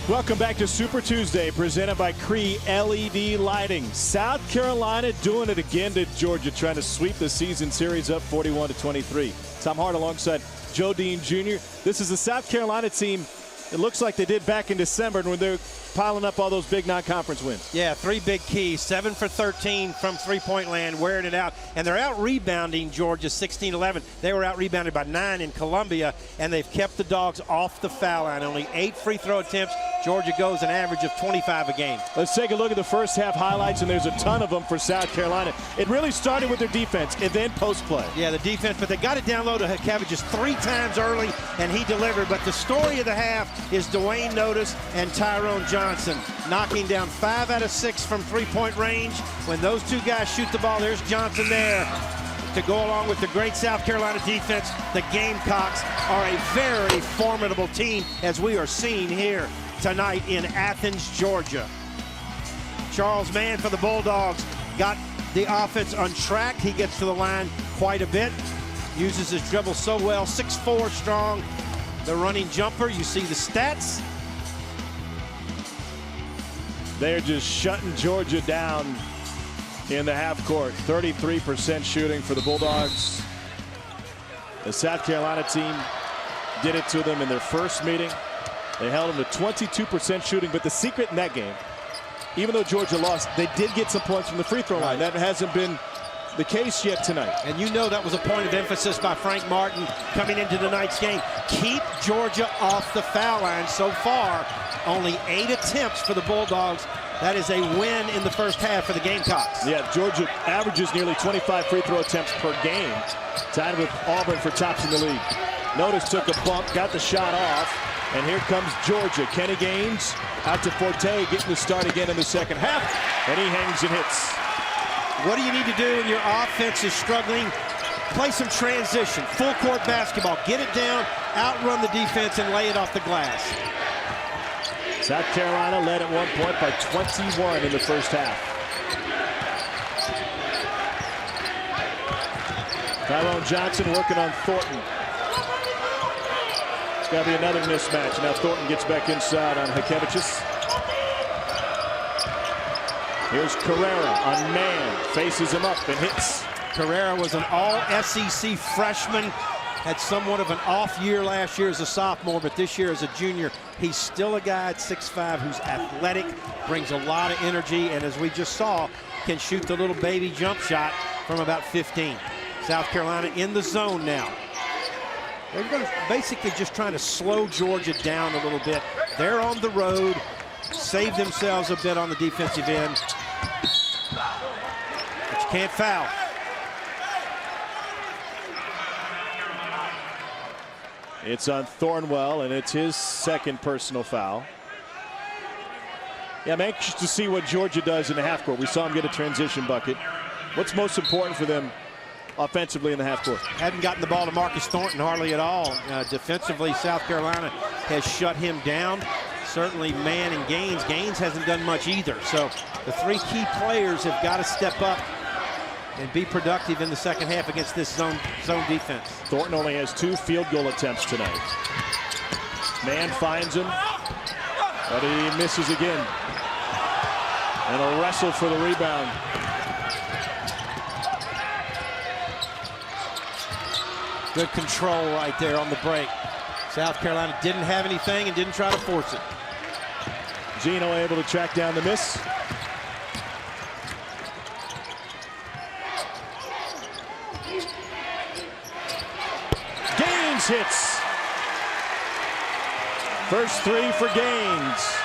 Welcome back to Super Tuesday, presented by Cree LED Lighting. South Carolina doing it again to Georgia, trying to sweep the season series up 41-23. Tom Hart alongside Joe Dean Jr. This is the South Carolina team. It looks like they did back in December when they're piling up all those big non-conference wins. Yeah, 3 big keys, 7 for 13 from three-point land, wearing it out. And they're out-rebounding Georgia 16-11. They were out-rebounded by 9 in Columbia, and they've kept the Dogs off the foul line. Only 8 free throw attempts. Georgia goes an average of 25 a game. Let's take a look at the first half highlights, and there's a ton of them for South Carolina. It really started with their defense and then post-play. Yeah, the defense, but they got it down low to Hakavichus 3 times early, and he delivered. But the story of the half is Dwayne Notice and Tyrone Johnson knocking down 5 out of 6 from three-point range. When those two guys shoot the ball, there's Johnson there to go along with the great South Carolina defense. The Gamecocks are a very formidable team, as we are seeing here tonight in Athens, Georgia. Charles Mann for the Bulldogs got the offense untracked. He gets to the line quite a bit, uses his dribble so well, 6'4" strong. The running jumper, you see the stats. They're just shutting Georgia down in the half court. 33% shooting for the Bulldogs. The South Carolina team did it to them in their first meeting. They held them to 22% shooting, but the secret in that game, even though Georgia lost, they did get some points from the free throw line. That hasn't been the case yet tonight. And you know that was a point of emphasis by Frank Martin coming into tonight's game. Keep Georgia off the foul line. So far, only 8 attempts for the Bulldogs. That is a win in the first half for the Gamecocks. Yeah, Georgia averages nearly 25 free throw attempts per game, tied with Auburn for tops in the league. Notice took a bump, got the shot off, and here comes Georgia. Kenny Gaines out to Forte, getting the start again in the second half, and he hangs and hits. What do you need to do when your offense is struggling? Play some transition, full court basketball. Get it down, outrun the defense, and lay it off the glass. South Carolina led at one point by 21 in the first half. Tyrone Johnson working on Thornton. It's got to be another mismatch. Now Thornton gets back inside on Hakavichus. Here's Carrera on man, faces him up and hits. Carrera was an all-SEC freshman, had somewhat of an off year last year as a sophomore, but this year as a junior, he's still a guy at 6'5" who's athletic, brings a lot of energy, and as we just saw, can shoot the little baby jump shot from about 15. South Carolina in the zone now. They're going to basically just trying to slow Georgia down a little bit. They're on the road, save themselves a bit on the defensive end, but you can't foul. It's on Thornwell, and it's his second personal foul. Yeah, I'm anxious to see what Georgia does in the half court. We saw him get a transition bucket. What's most important for them offensively in the half court? Hadn't gotten the ball to Marcus Thornton hardly at all. Defensively, South Carolina has shut him down. Certainly Mann and Gaines. Gaines hasn't done much either. So the 3 key players have got to step up and be productive in the second half against this zone defense. Thornton only has 2 field goal attempts tonight. Mann finds him, but he misses again. And a wrestle for the rebound. Good control right there on the break. South Carolina didn't have anything and didn't try to force it. Gino able to track down the miss. Gaines hits. First 3 for Gaines.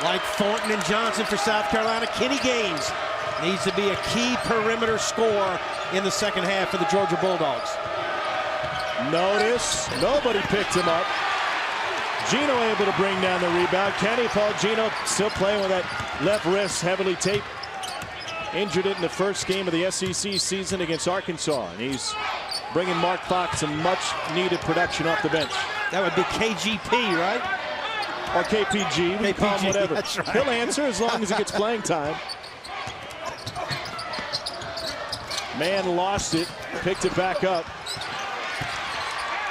Like Thornton and Johnson for South Carolina, Kenny Gaines needs to be a key perimeter scorer in the second half for the Georgia Bulldogs. Notice nobody picked him up. Gino able to bring down the rebound. Kenny Paul Gino still playing with that left wrist heavily taped. Injured it in the first game of the SEC season against Arkansas, and he's bringing Mark Fox some much needed production off the bench. That would be KGP, right? Or KPG, we call him whatever. That's right. He'll answer as long as he gets playing time. Mann lost it, picked it back up.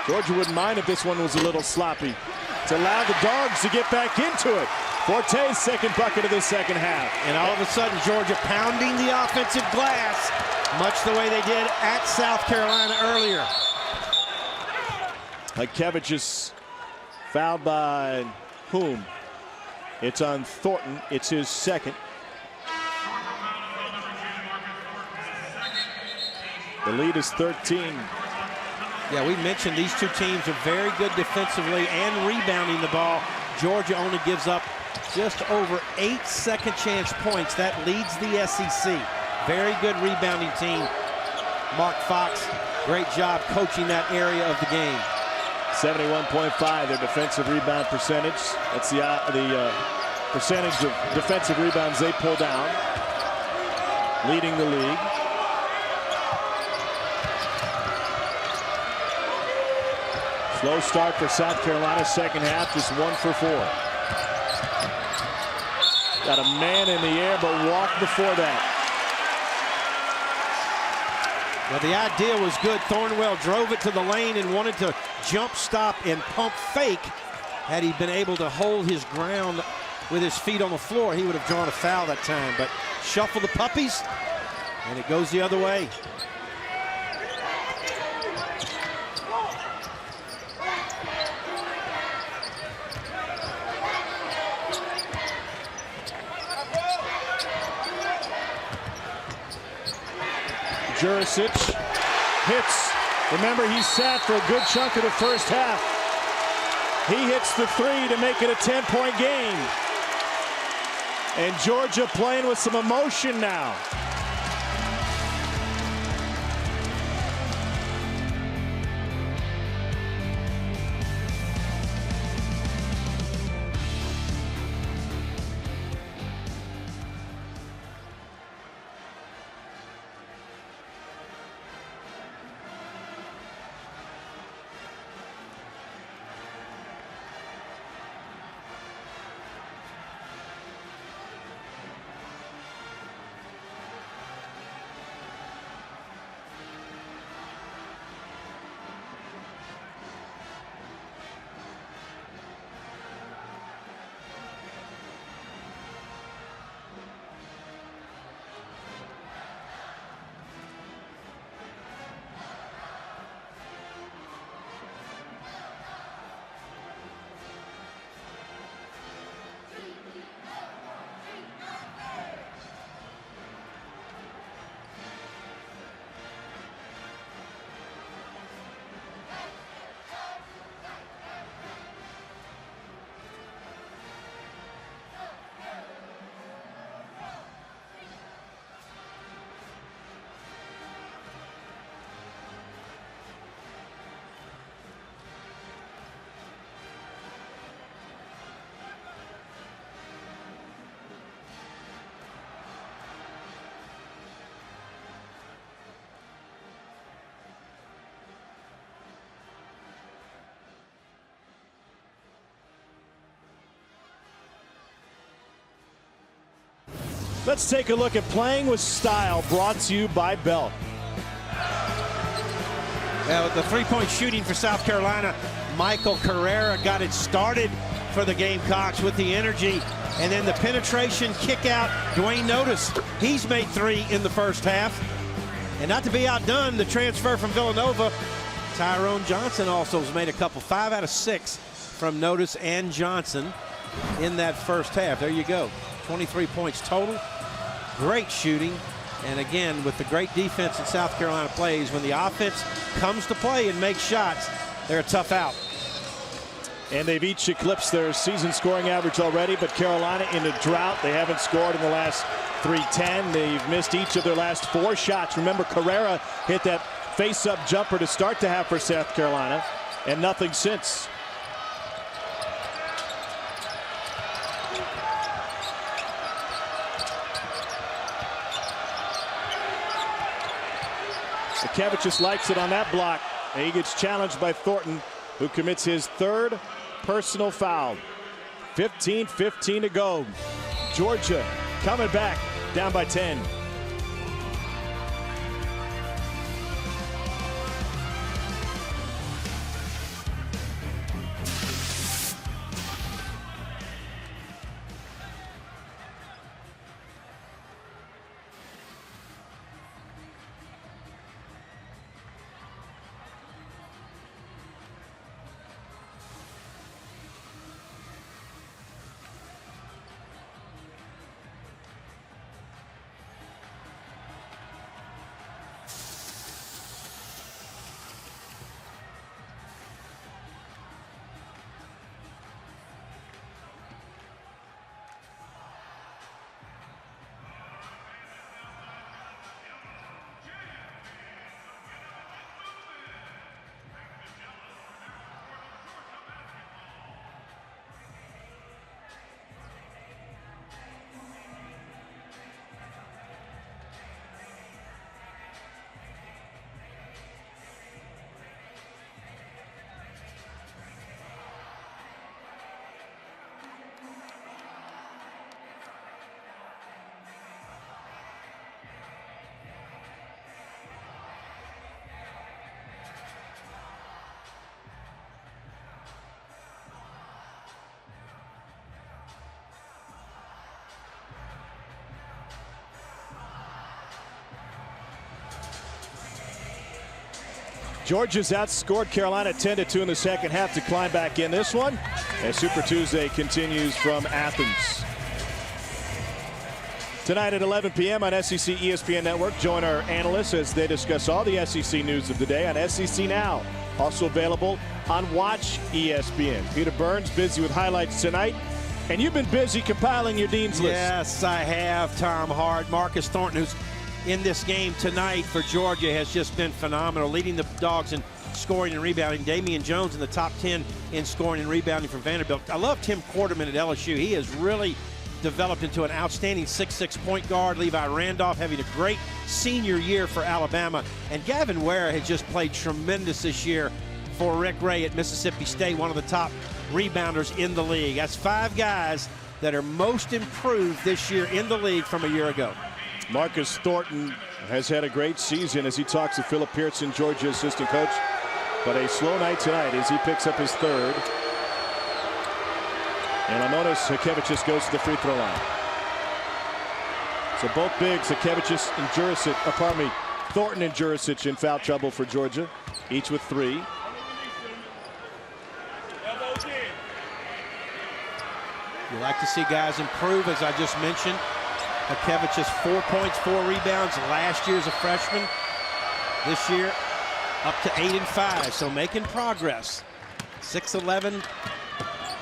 Georgia wouldn't mind if this one was a little sloppy. to allow the Dogs to get back into it. Forte's second bucket of the second half. And all of a sudden, Georgia pounding the offensive glass, much the way they did at South Carolina earlier. Kevich is fouled by whom? It's on Thornton. It's his second. The lead is 13. Yeah, we mentioned these two teams are very good defensively and rebounding the ball. Georgia only gives up just over 8 second chance points. That leads the SEC. Very good rebounding team. Mark Fox, great job coaching that area of the game. 71.5 their defensive rebound percentage. That's the percentage of defensive rebounds they pull down, leading the league. Slow start for South Carolina, second half, just 1 for 4. Got a man in the air, but walked before that. Well, the idea was good. Thornwell drove it to the lane and wanted to jump stop and pump fake. Had he been able to hold his ground with his feet on the floor, he would have drawn a foul that time. But shuffle the puppies, and it goes the other way. Jurisic hits. Remember, he sat for a good chunk of the first half. He hits the three to make it a 10-point game. And Georgia playing with some emotion now. Let's take a look at Playing with Style, brought to you by Belt. With the three-point shooting for South Carolina, Michael Carrera got it started for the Gamecocks with the energy. And then the penetration kick out, Dwayne Notice. He's made 3 in the first half. And not to be outdone, the transfer from Villanova, Tyrone Johnson also has made a couple. 5 out of 6 from Notice and Johnson in that first half. There you go. 23 points total. Great shooting. And again, with the great defense that South Carolina plays, when the offense comes to play and makes shots, they're a tough out. And they've each eclipsed their season scoring average already, but Carolina in a drought. They haven't scored in the last 3-10. They've missed each of their last 4 shots. Remember, Carrera hit that face-up jumper to start the half for South Carolina, and nothing since. Kevich just likes it on that block. And he gets challenged by Thornton, who commits his 3rd personal foul. 15-15 to go. Georgia coming back, down by 10. Georgia's outscored Carolina 10-2 in the second half to climb back in this one as Super Tuesday continues from Athens. Tonight at 11 p.m. on SEC ESPN Network, join our analysts as they discuss all the SEC news of the day on SEC Now. Also available on Watch ESPN. Peter Burns busy with highlights tonight. And you've been busy compiling your Dean's List. Yes, I have, Tom Hart. Marcus Thornton, who's in this game tonight for Georgia, has just been phenomenal, leading the Dogs in scoring and rebounding. Damian Jones in the top 10 in scoring and rebounding from Vanderbilt. I love Tim Quarterman at LSU. He has really developed into an outstanding 6'6" point guard. Levi Randolph having a great senior year for Alabama. And Gavin Ware has just played tremendous this year for Rick Ray at Mississippi State, one of the top rebounders in the league. That's 5 guys that are most improved this year in the league from a year ago. Marcus Thornton has had a great season as he talks to Philip Pearson, Georgia assistant coach. But a slow night tonight as he picks up his third. And Lamonis Hakevicius goes to the free throw line. So both bigs, Hakevicius and Jurisic, Thornton and Jurisic in foul trouble for Georgia, each with 3. You like to see guys improve, as I just mentioned. Hakevicius 4 points, 4 rebounds last year as a freshman. This year up to 8 and 5, so making progress. 6'11",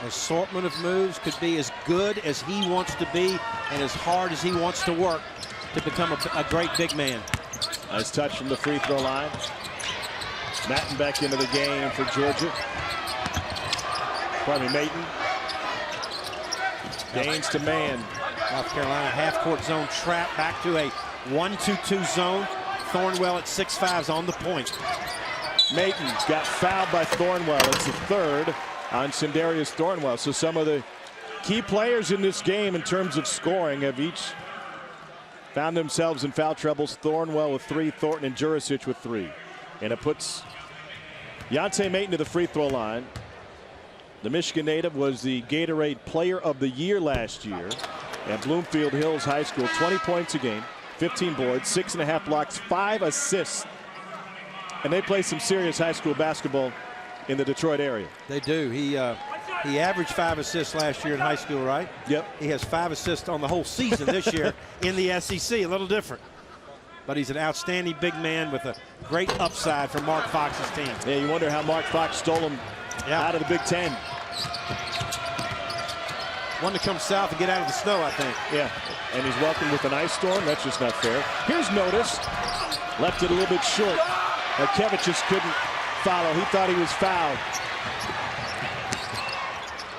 assortment of moves, could be as good as he wants to be and as hard as he wants to work to become a great big man. Nice touch from the free throw line. Matten back into the game for Georgia. Maton. Gains to man. South Carolina half-court zone trap back to a 1-2-2 zone. Thornwell at 6'5" is on the point. Maton's got fouled by Thornwell. It's the third on Sindarius Thornwell. So some of the key players in this game in terms of scoring have each found themselves in foul troubles. Thornwell with 3, Thornton and Jurisic with 3. And it puts Yante Maton to the free throw line. The Michigan native was the Gatorade Player of the Year last year at Bloomfield Hills High School. 20 points a game, 15 boards, 6.5 blocks, 5 assists. And they play some serious high school basketball in the Detroit area. They do. He averaged 5 assists last year in high school, right? Yep. He has 5 assists on the whole season this year in the SEC. A little different. But he's an outstanding big man with a great upside for Mark Fox's team. Yeah, you wonder how Mark Fox stole him out of the Big Ten. One to come south and get out of the snow, I think. Yeah, and he's welcomed with an ice storm. That's just not fair. Here's Notice. Left it a little bit short. Hakevicius couldn't follow. He thought he was fouled.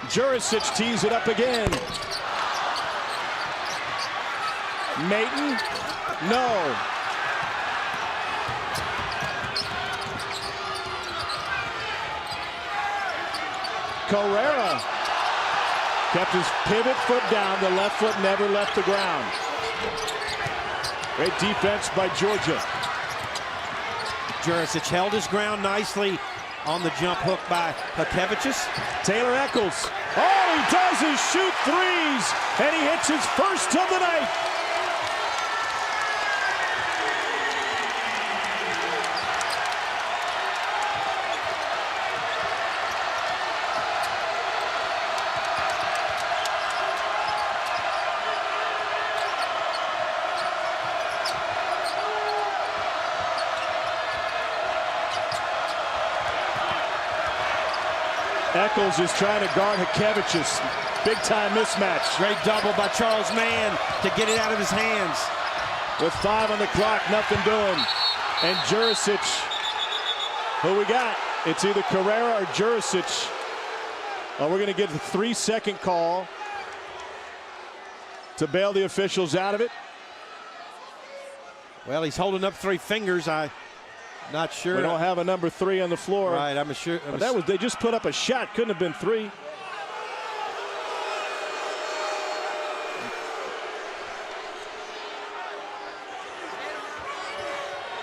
Jurisic tees it up again. Maton, no. Carrera kept his pivot foot down. The left foot never left the ground. Great defense by Georgia. Jurisic held his ground nicely on the jump hook by Hakevicius. Taylor Eccles. All he does is shoot threes, and he hits his first of the night. Eccles is trying to guard Hakevicius. Big time mismatch. Great double by Charles Mann to get it out of his hands. With 5 on the clock, nothing doing. And Jurisic, who we got? It's either Carrera or Jurisic. Oh, we're going to get a 3-second call to bail the officials out of it. Well, he's holding up 3 fingers. Not sure. We don't have a number 3 on the floor. Right, I'm sure. But they just put up a shot. Couldn't have been 3.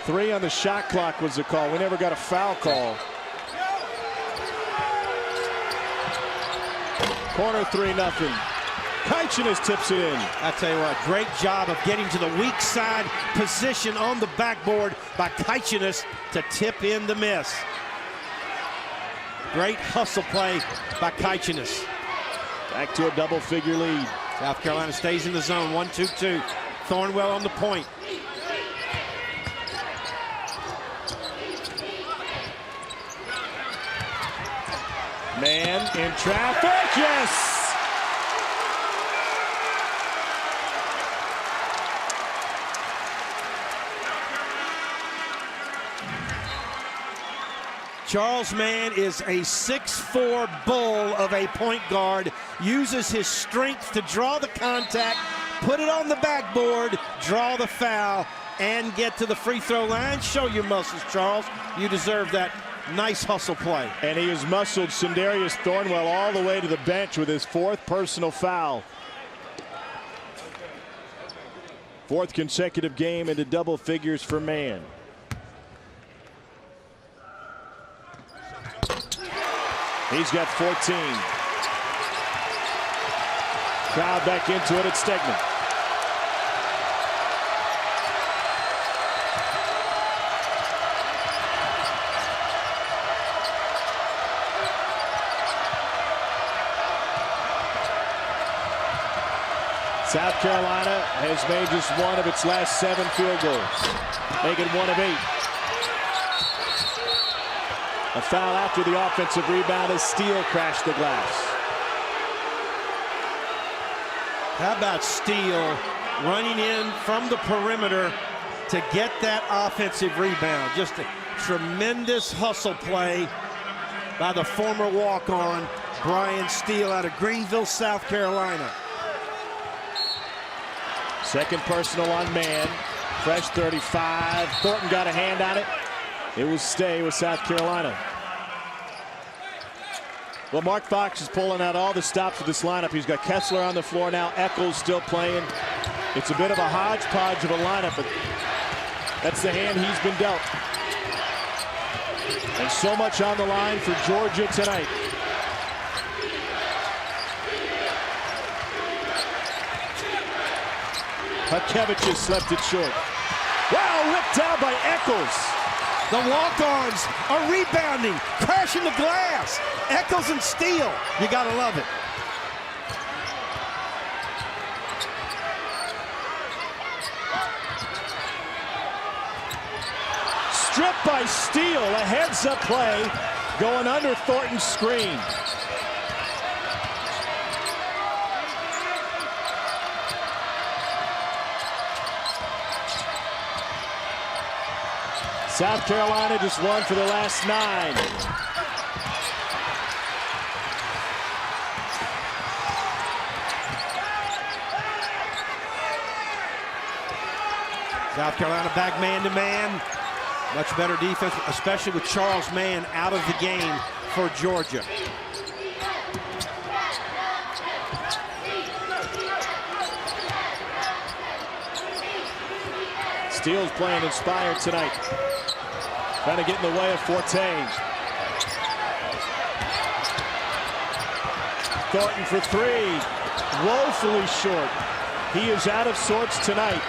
Three on the shot clock was the call. We never got a foul call. Corner 3-0. Kaichenis tips it in. I tell you what, great job of getting to the weak side position on the backboard by Kaichenis to tip in the miss. Great hustle play by Kaichenis. Back to a double-figure lead. South Carolina stays in the zone, 1-2-2. Thornwell on the point. Man in traffic, yes! Charles Mann is a 6'4" bull of a point guard, uses his strength to draw the contact, put it on the backboard, draw the foul, and get to the free throw line. Show your muscles, Charles. You deserve that nice hustle play. And he has muscled Sindarius Thornwell all the way to the bench with his 4th personal foul. 4th consecutive game into double figures for Mann. He's got 14. Crowd back into it at Stegman. South Carolina has made just one of its last 7 field goals, making 1 of 8. A foul after the offensive rebound as Steele crashed the glass. How about Steele running in from the perimeter to get that offensive rebound? Just a tremendous hustle play by the former walk-on Brian Steele out of Greenville, South Carolina. 2nd personal on Mann. Fresh 35. Thornton got a hand on it. It will stay with South Carolina. Well, Mark Fox is pulling out all the stops of this lineup. He's got Kessler on the floor now. Eccles still playing. It's a bit of a hodgepodge of a lineup, but that's the hand he's been dealt. And so much on the line for Georgia tonight. Hakevicius slept it short. Wow, ripped down by Eccles. The walk-ons are rebounding, crashing the glass. Eccles and Steele, you gotta love it. Stripped by Steele, a heads-up play going under Thornton's screen. South Carolina just won for the last 9. South Carolina back man-to-man. Much better defense, especially with Charles Mann out of the game for Georgia. Steele's playing inspired tonight. Trying to get in the way of Forte. Thornton for 3. Woefully short. He is out of sorts tonight.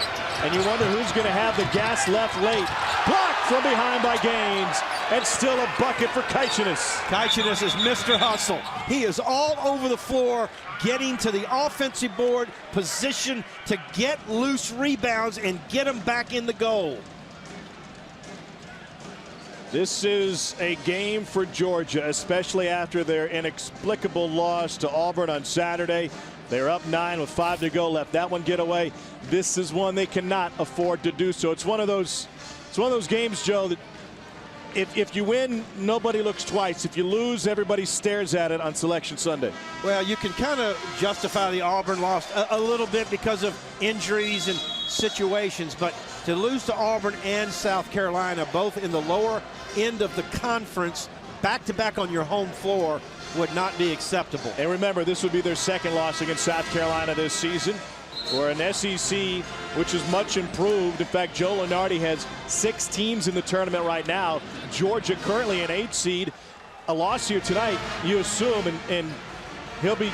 And you wonder who's going to have the gas left late. Blocked from behind by Gaines. And still a bucket for Kaichenis. Kaichenis is Mr. Hustle. He is all over the floor, getting to the offensive board, position to get loose rebounds and get them back in the goal. This is a game for Georgia, especially after their inexplicable loss to Auburn on Saturday. They're up 9 with 5 to go. Let that one get away. This is one they cannot afford to do so. It's one of those games, Joe, that if you win, nobody looks twice. If you lose, everybody stares at it on Selection Sunday. Well, you can kind of justify the Auburn loss a little bit because of injuries and situations, but to lose to Auburn and South Carolina, both in the lower end of the conference, back-to-back on your home floor, would not be acceptable. And remember, this would be their 2nd loss against South Carolina this season. For an SEC, which is much improved. In fact, Joe Lunardi has 6 teams in the tournament right now. Georgia currently an 8 seed. A loss here tonight, you assume, and he'll be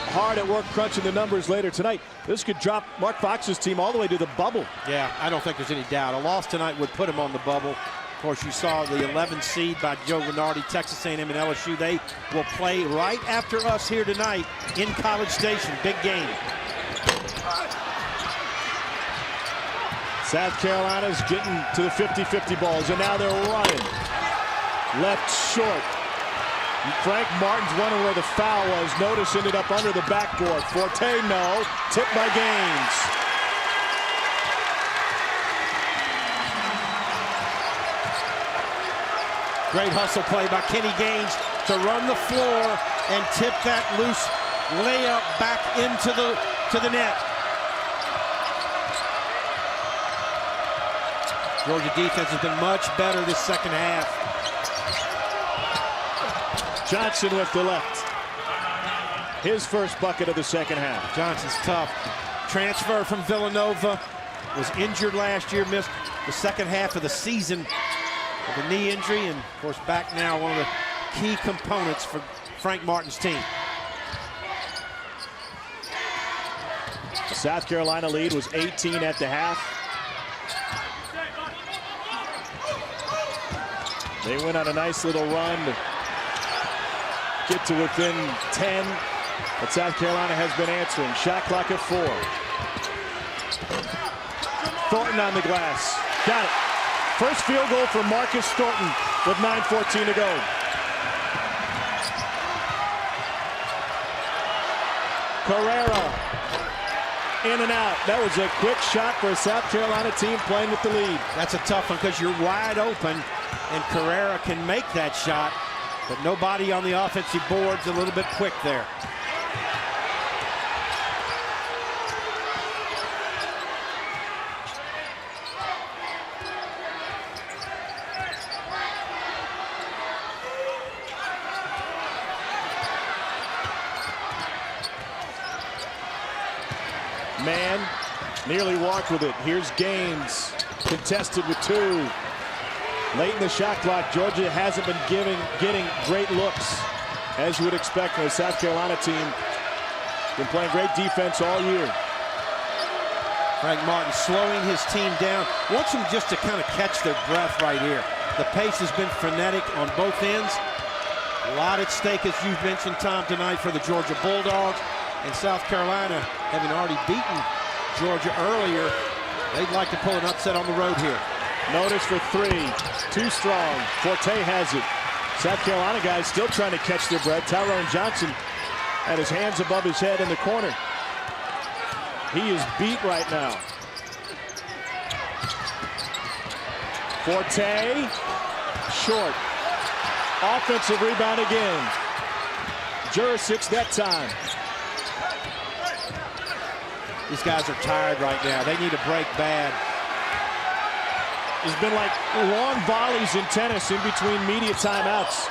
hard at work crunching the numbers later tonight. This could drop Mark Fox's team all the way to the bubble. Yeah, I don't think there's any doubt. A loss tonight would put him on the bubble. Of course, you saw the 11 seed by Joe Lunardi, Texas A&M and LSU. They will play right after us here tonight in College Station. Big game. South Carolina's getting to the 50-50 balls, and now they're running. Left short. Frank Martin's wondering where the foul was. Notice ended up under the backboard. Forte, no. Tipped by Gaines. Great hustle play by Kenny Gaines to run the floor and tip that loose layup back into the net. Georgia defense has been much better this second half. Johnson with the left. His first bucket of the second half. Johnson's tough. Transfer from Villanova. Was injured last year, missed the second half of the season with a knee injury, and of course back now, one of the key components for Frank Martin's team. The South Carolina lead was 18 at the half. They went on a nice little run to get to within 10, but South Carolina has been answering. Shot clock at 4. Thornton on the glass. Got it. First field goal for Marcus Thornton with 9:14 to go. Carrera in and out. That was a quick shot for a South Carolina team playing with the lead. That's a tough one because you're wide open, and Carrera can make that shot, but nobody on the offensive board's a little bit quick there. Man nearly walked with it. Here's Gaines, contested with 2. Late in the shot clock, Georgia hasn't been getting great looks, as you would expect from a South Carolina team. Been playing great defense all year. Frank Martin slowing his team down. Wants them just to kind of catch their breath right here. The pace has been frenetic on both ends. A lot at stake, as you've mentioned, Tom, tonight for the Georgia Bulldogs. And South Carolina, having already beaten Georgia earlier, they'd like to pull an upset on the road here. Notice for 3. Too strong. Forte has it. South Carolina guys still trying to catch their breath. Tyrone Johnson had his hands above his head in the corner. He is beat right now. Forte, short. Offensive rebound again. Jurisic that time. These guys are tired right now. They need a break bad. There's been like long volleys in tennis in between media timeouts.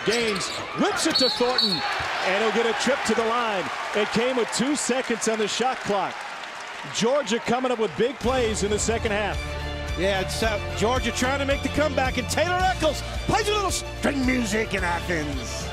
Gaines whips it to Thornton, and he'll get a trip to the line. It came with 2 seconds on the shot clock. Georgia coming up with big plays in the second half. Yeah, it's Georgia trying to make the comeback, and Taylor Eccles plays a little string music in Athens.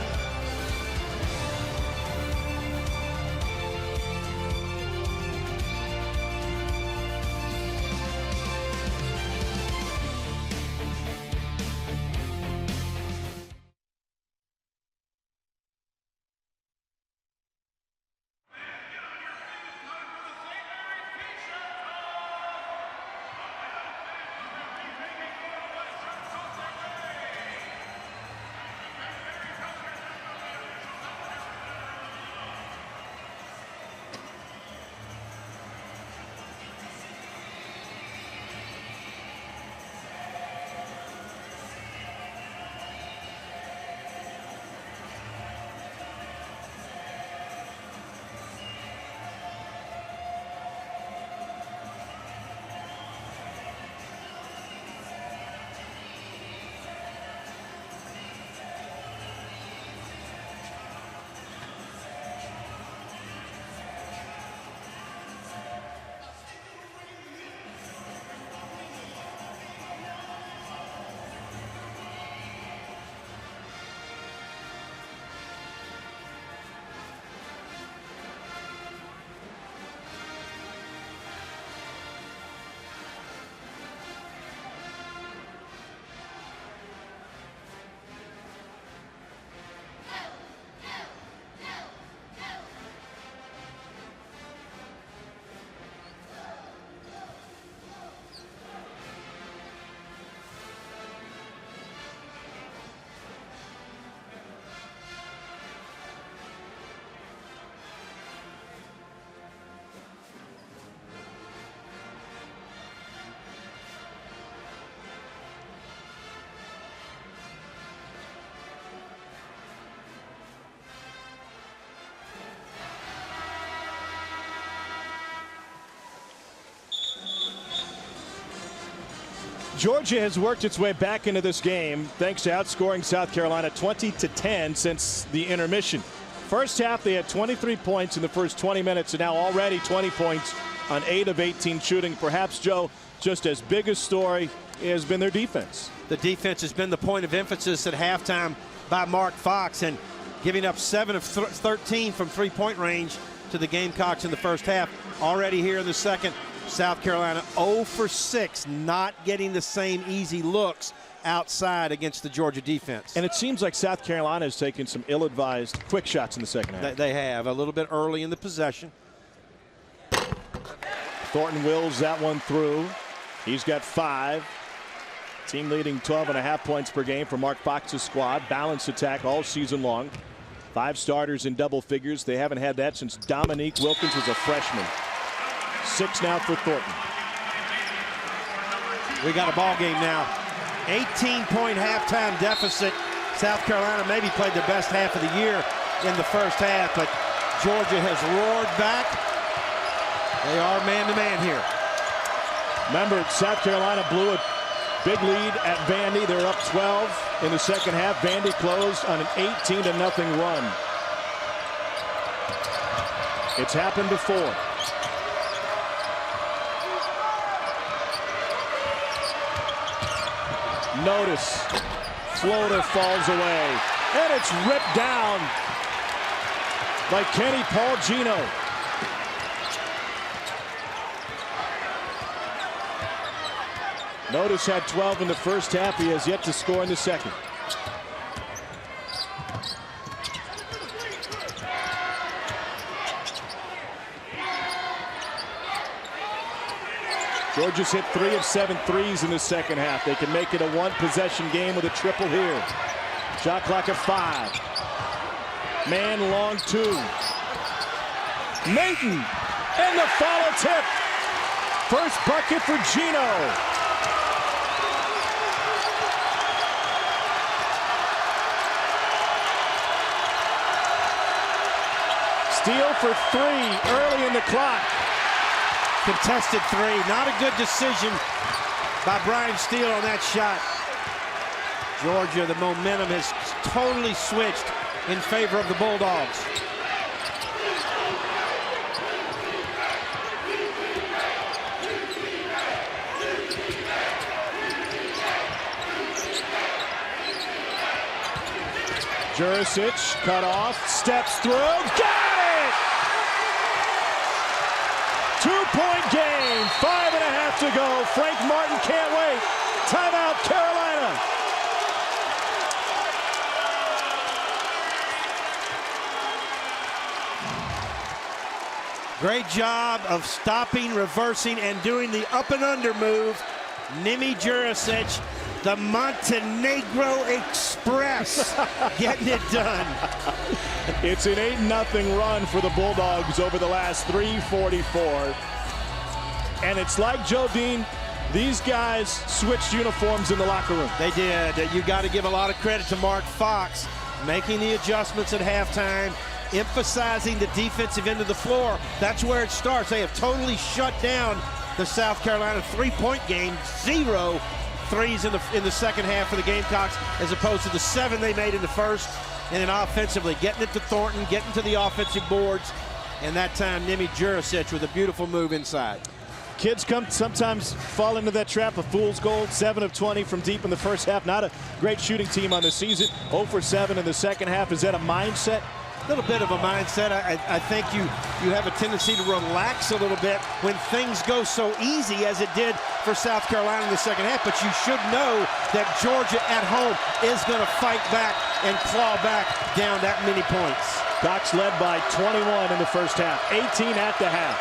Georgia has worked its way back into this game thanks to outscoring South Carolina 20-10 since the intermission. First half, they had 23 points in the first 20 minutes, and now already 20 points on 8 of 18 shooting. Perhaps, Joe, just as big a story has been their defense. The defense has been the point of emphasis at halftime by Mark Fox, and giving up 7 of 13 from three-point range to the Gamecocks in the first half. Already here in the second, South Carolina 0 for 6, not getting the same easy looks outside against the Georgia defense. And it seems like South Carolina has taken some ill-advised quick shots in the second half. They have, a little bit early in the possession. Thornton wills that one through. He's got 5. Team leading 12.5 points per game for Mark Fox's squad. Balanced attack all season long. 5 starters in double figures. They haven't had that since Dominique Wilkins was a freshman. 6 now for Thornton. We got a ball game now. 18-point halftime deficit. South Carolina maybe played their best half of the year in the first half, but Georgia has roared back. They are man-to-man here. Remember, South Carolina blew a big lead at Vandy. They're up 12 in the second half. Vandy closed on an 18-0 run. It's happened before. Notice, floater falls away, and it's ripped down by Kenny Paulgino. Notice had 12 in the first half. He has yet to score in the second. Georgia's hit 3 of 7 threes in the second half. They can make it a one-possession game with a triple here. Shot clock at 5. Man long 2. Maton, and the follow tip. First bucket for Gino. Steal for 3 early in the clock. Contested 3. Not a good decision by Brian Steele on that shot. Georgia, the momentum has totally switched in favor of the Bulldogs. Jurisic cut off, steps through, got it! 2-point game, 5.5 to go. Frank Martin can't wait. Timeout, Carolina. Great job of stopping, reversing, and doing the up and under move. Nimi Jurisic, the Montenegro Express, getting it done. It's an 8-0 run for the Bulldogs over the last 3:44. And it's like Joe Dean, these guys switched uniforms in the locker room. They did. You got to give a lot of credit to Mark Fox, making the adjustments at halftime, emphasizing the defensive end of the floor. That's where it starts. They have totally shut down the South Carolina three-point game. 0 threes in the second half for the Gamecocks, as opposed to the 7 they made in the first. And then offensively, getting it to Thornton, getting to the offensive boards, and that time Nimi Jurisic with a beautiful move inside. Kids sometimes fall into that trap of fool's gold. 7 of 20 from deep in the first half. Not a great shooting team on the season. 0 for 7 in the second half. Is that a mindset? A little bit of a mindset. I think you have a tendency to relax a little bit when things go so easy as it did for South Carolina in the second half. But you should know that Georgia at home is going to fight back and claw back down that many points. Cox led by 21 in the first half, 18 at the half.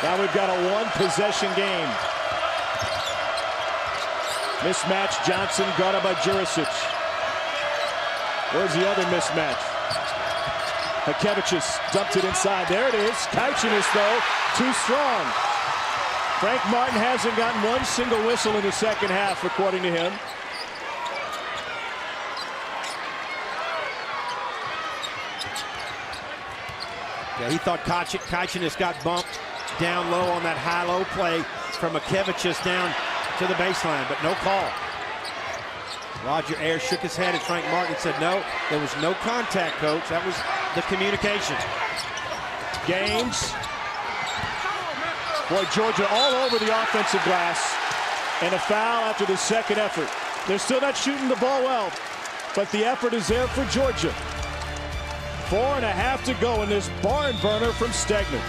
Now we've got a one-possession game. Mismatch, Johnson, guarded by Jurisic. Where's the other mismatch? Hakevicius dumped it inside. There it is. Kaitchenis, though, too strong. Frank Martin hasn't gotten one single whistle in the second half, according to him. Yeah, he thought Kaitchenis got bumped down low on that high-low play from Hakevicius down to the baseline, but no call. Roger Ayers shook his head at Frank Martin and said, no, there was no contact, coach. That was the communication. Gaines. Boy, Georgia all over the offensive glass. And a foul after the second effort. They're still not shooting the ball well, but the effort is there for Georgia. 4.5 to go in this barn burner from Stegman.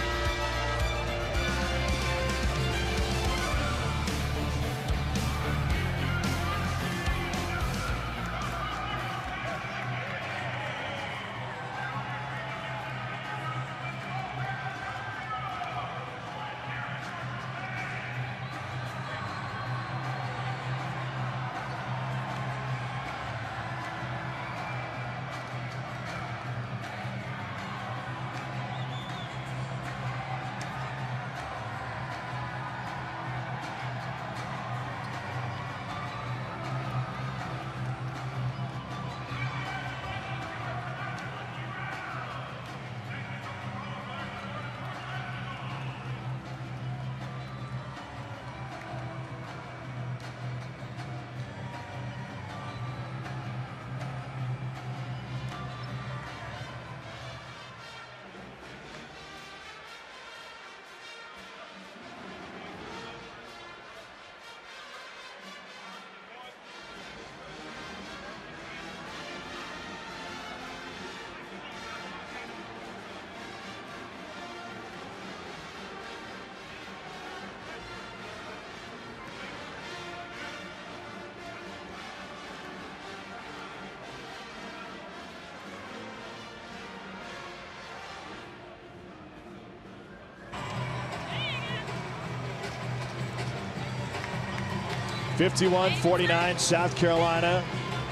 (51-49) South Carolina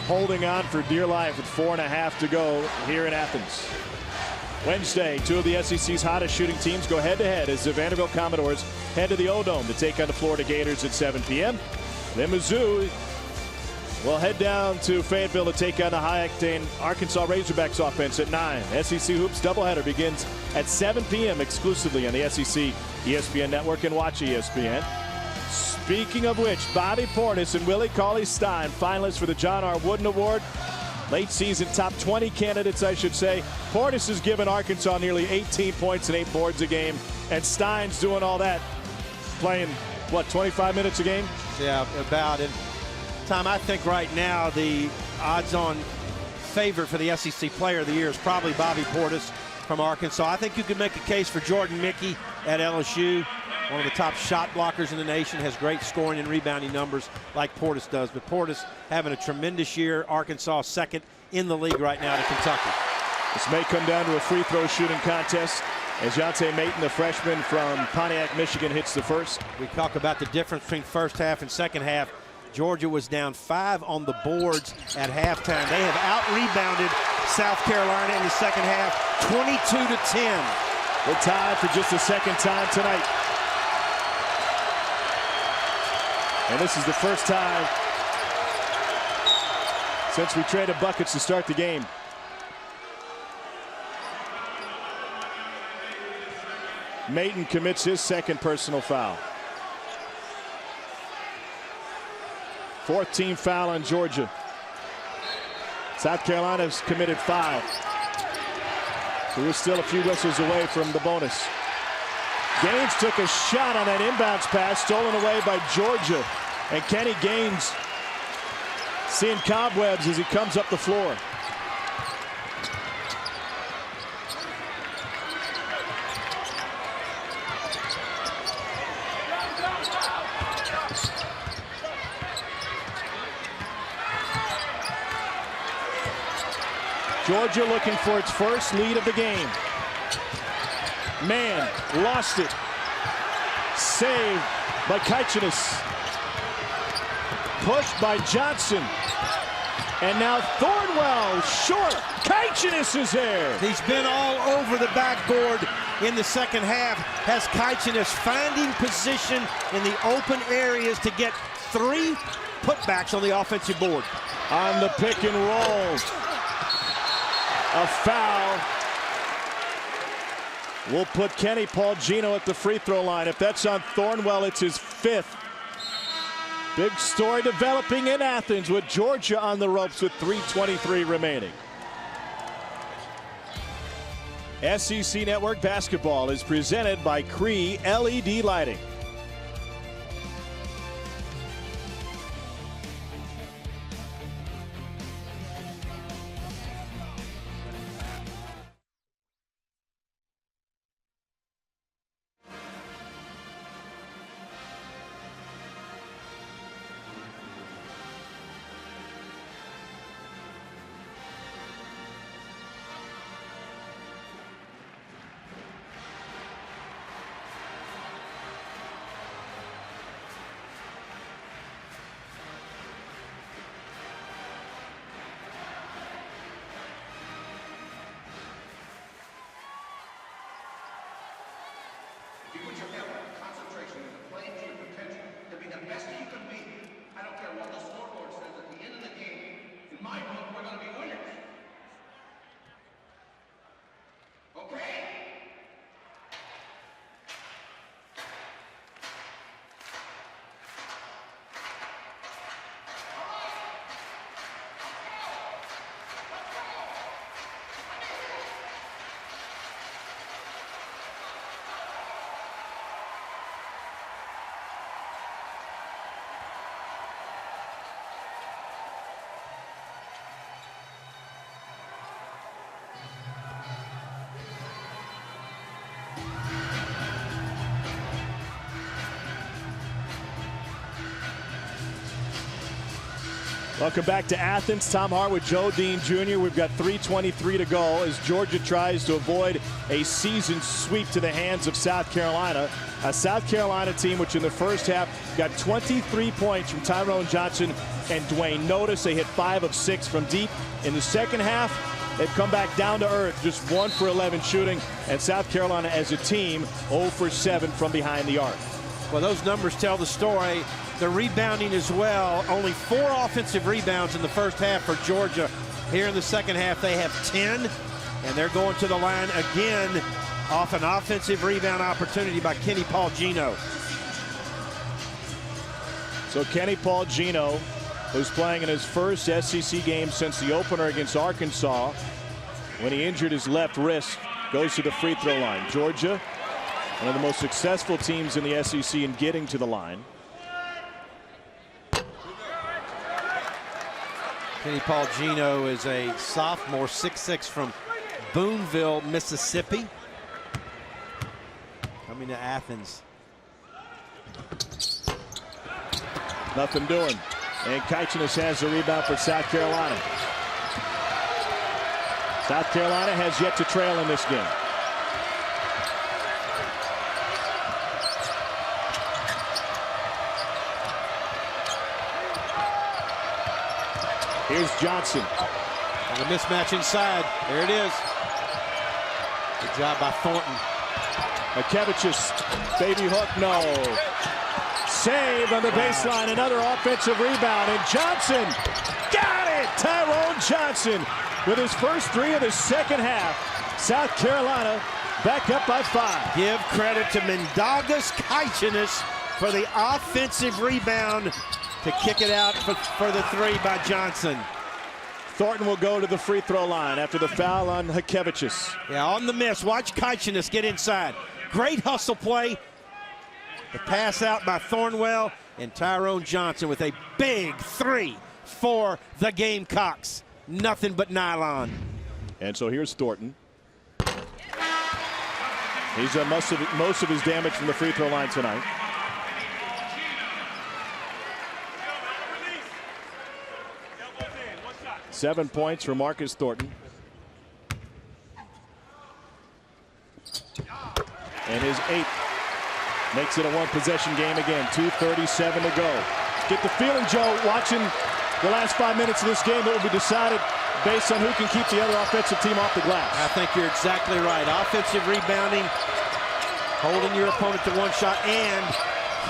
holding on for dear life with 4.5 to go here in Athens. Wednesday, two of the SEC's hottest shooting teams go head-to-head as the Vanderbilt Commodores head to the O-Dome to take on the Florida Gators at 7 p.m. Then Mizzou will head down to Fayetteville to take on the high-octane Arkansas Razorbacks offense at 9. SEC Hoops doubleheader begins at 7 p.m. exclusively on the SEC ESPN Network and Watch ESPN. Speaking of which, Bobby Portis and Willie Cauley-Stein, finalists for the John R. Wooden Award. Late season top 20 candidates, I should say. Portis has given Arkansas nearly 18 points and 8 boards a game. And Stein's doing all that, playing, what, 25 minutes a game? Yeah, about it. Tom, I think right now the odds-on favorite for the SEC Player of the Year is probably Bobby Portis from Arkansas. I think you could make a case for Jordan Mickey at LSU. One of the top shot blockers in the nation, has great scoring and rebounding numbers like Portis does. But Portis having a tremendous year. Arkansas second in the league right now to Kentucky. This may come down to a free throw shooting contest as Jonte Maton, the freshman from Pontiac, Michigan, hits the first. We talk about the difference between first half and second half. Georgia was down 5 on the boards at halftime. They have out-rebounded South Carolina in the second half, 22-10. We're tied for just the second time tonight. And this is the first time since we traded buckets to start the game. Maton commits his second personal foul. 4th team foul on Georgia. South Carolina's committed 5. So we're still a few whistles away from the bonus. Gaines took a shot on that inbounds pass, stolen away by Georgia. And Kenny Gaines seeing cobwebs as he comes up the floor. Georgia looking for its first lead of the game. Man, lost it. Saved by Kaichanis. Pushed by Johnson. And now Thornwell, short. Kaichanis is there. He's been all over the backboard in the second half. Has Kaichanis finding position in the open areas to get 3 putbacks on the offensive board. On the pick and roll. A foul will put Kenny Paulgino at the free throw line. If that's on Thornwell, it's his 5th. Big story developing in Athens with Georgia on the ropes with 3:23 remaining. SEC Network Basketball is presented by Cree LED Lighting. You put your effort, concentration into playing to your potential to be the best you can be. I don't care what the scoreboard says at the end of the game. In my book, we're going to be winners. Okay? Welcome back to Athens. Tom Hart with Joe Dean Jr. We've got 3:23 to go as Georgia tries to avoid a season sweep to the hands of South Carolina. A South Carolina team which in the first half got 23 points from Tyrone Johnson and Dwayne Notice. They hit 5 of 6 from deep. In the second half, they've come back down to earth, just 1 for 11 shooting. And South Carolina as a team 0 for 7 from behind the arc. Well, those numbers tell the story. The rebounding as well. Only 4 offensive rebounds in the first half for Georgia. Here in the second half, they have 10, and they're going to the line again off an offensive rebound opportunity by Kenny Paul-Gino. So Kenny Paul-Gino, who's playing in his first SEC game since the opener against Arkansas, when he injured his left wrist, goes to the free throw line. Georgia, one of the most successful teams in the SEC in getting to the line. Kenny Paul-Gino is a sophomore, 6'6" from Boonville, Mississippi. Coming to Athens. Nothing doing. And Kitchenis has the rebound for South Carolina. South Carolina has yet to trail in this game. Here's Johnson. And a mismatch inside. There it is. Good job by Thornton. Akevicius, baby hook, no. Save on the baseline, another offensive rebound, and Johnson got it! Tyrone Johnson with his first 3 of the second half. South Carolina back up by 5. Give credit to Mendagas Kitchenis for the offensive rebound to kick it out for the 3 by Johnson. Thornton will go to the free throw line after the foul on Hakevicius. Yeah, on the miss. Watch Kitchenis get inside. Great hustle play. The pass out by Thornwell, and Tyrone Johnson with a big 3 for the Gamecocks. Nothing but nylon. And so here's Thornton. He's done most of his damage from the free throw line tonight. Seven points for Marcus Thornton. And his 8th. Makes it a 1-possession game again. 2:37 to go. Get the feeling, Joe, watching the last 5 minutes of this game, it will be decided based on who can keep the other offensive team off the glass. I think you're exactly right. Offensive rebounding, holding your opponent to 1 shot, and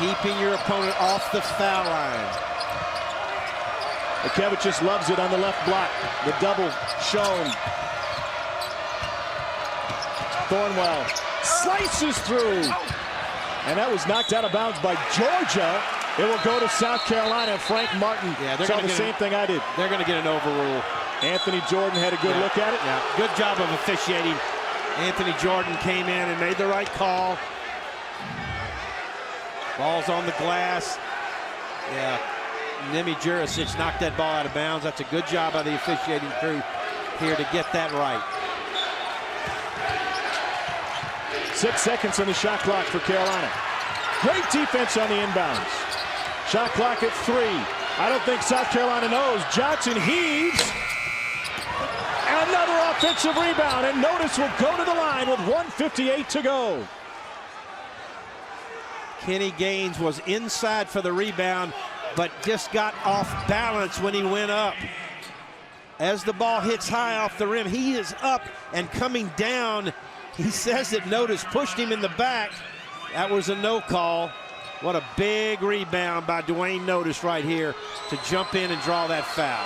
keeping your opponent off the foul line. Akevicius loves it on the left block. The double shown. Thornwell slices through. And that was knocked out of bounds by Georgia. It will go to South Carolina. Frank Martin saw the same thing I did. They're going to get an overrule. Anthony Jordan had a good look at it. Yeah, good job of officiating. Anthony Jordan came in and made the right call. Ball's on the glass. Yeah, Nemi Jurisic knocked that ball out of bounds. That's a good job by the officiating crew here to get that right. 6 seconds on the shot clock for Carolina. Great defense on the inbounds. Shot clock at 3. I don't think South Carolina knows. Johnson heaves. Another offensive rebound, and Notice will go to the line with 1:58 to go. Kenny Gaines was inside for the rebound, but just got off balance when he went up. As the ball hits high off the rim, he is up and coming down. He says that Notice pushed him in the back. That was a no call. What a big rebound by Dwayne Notice right here to jump in and draw that foul.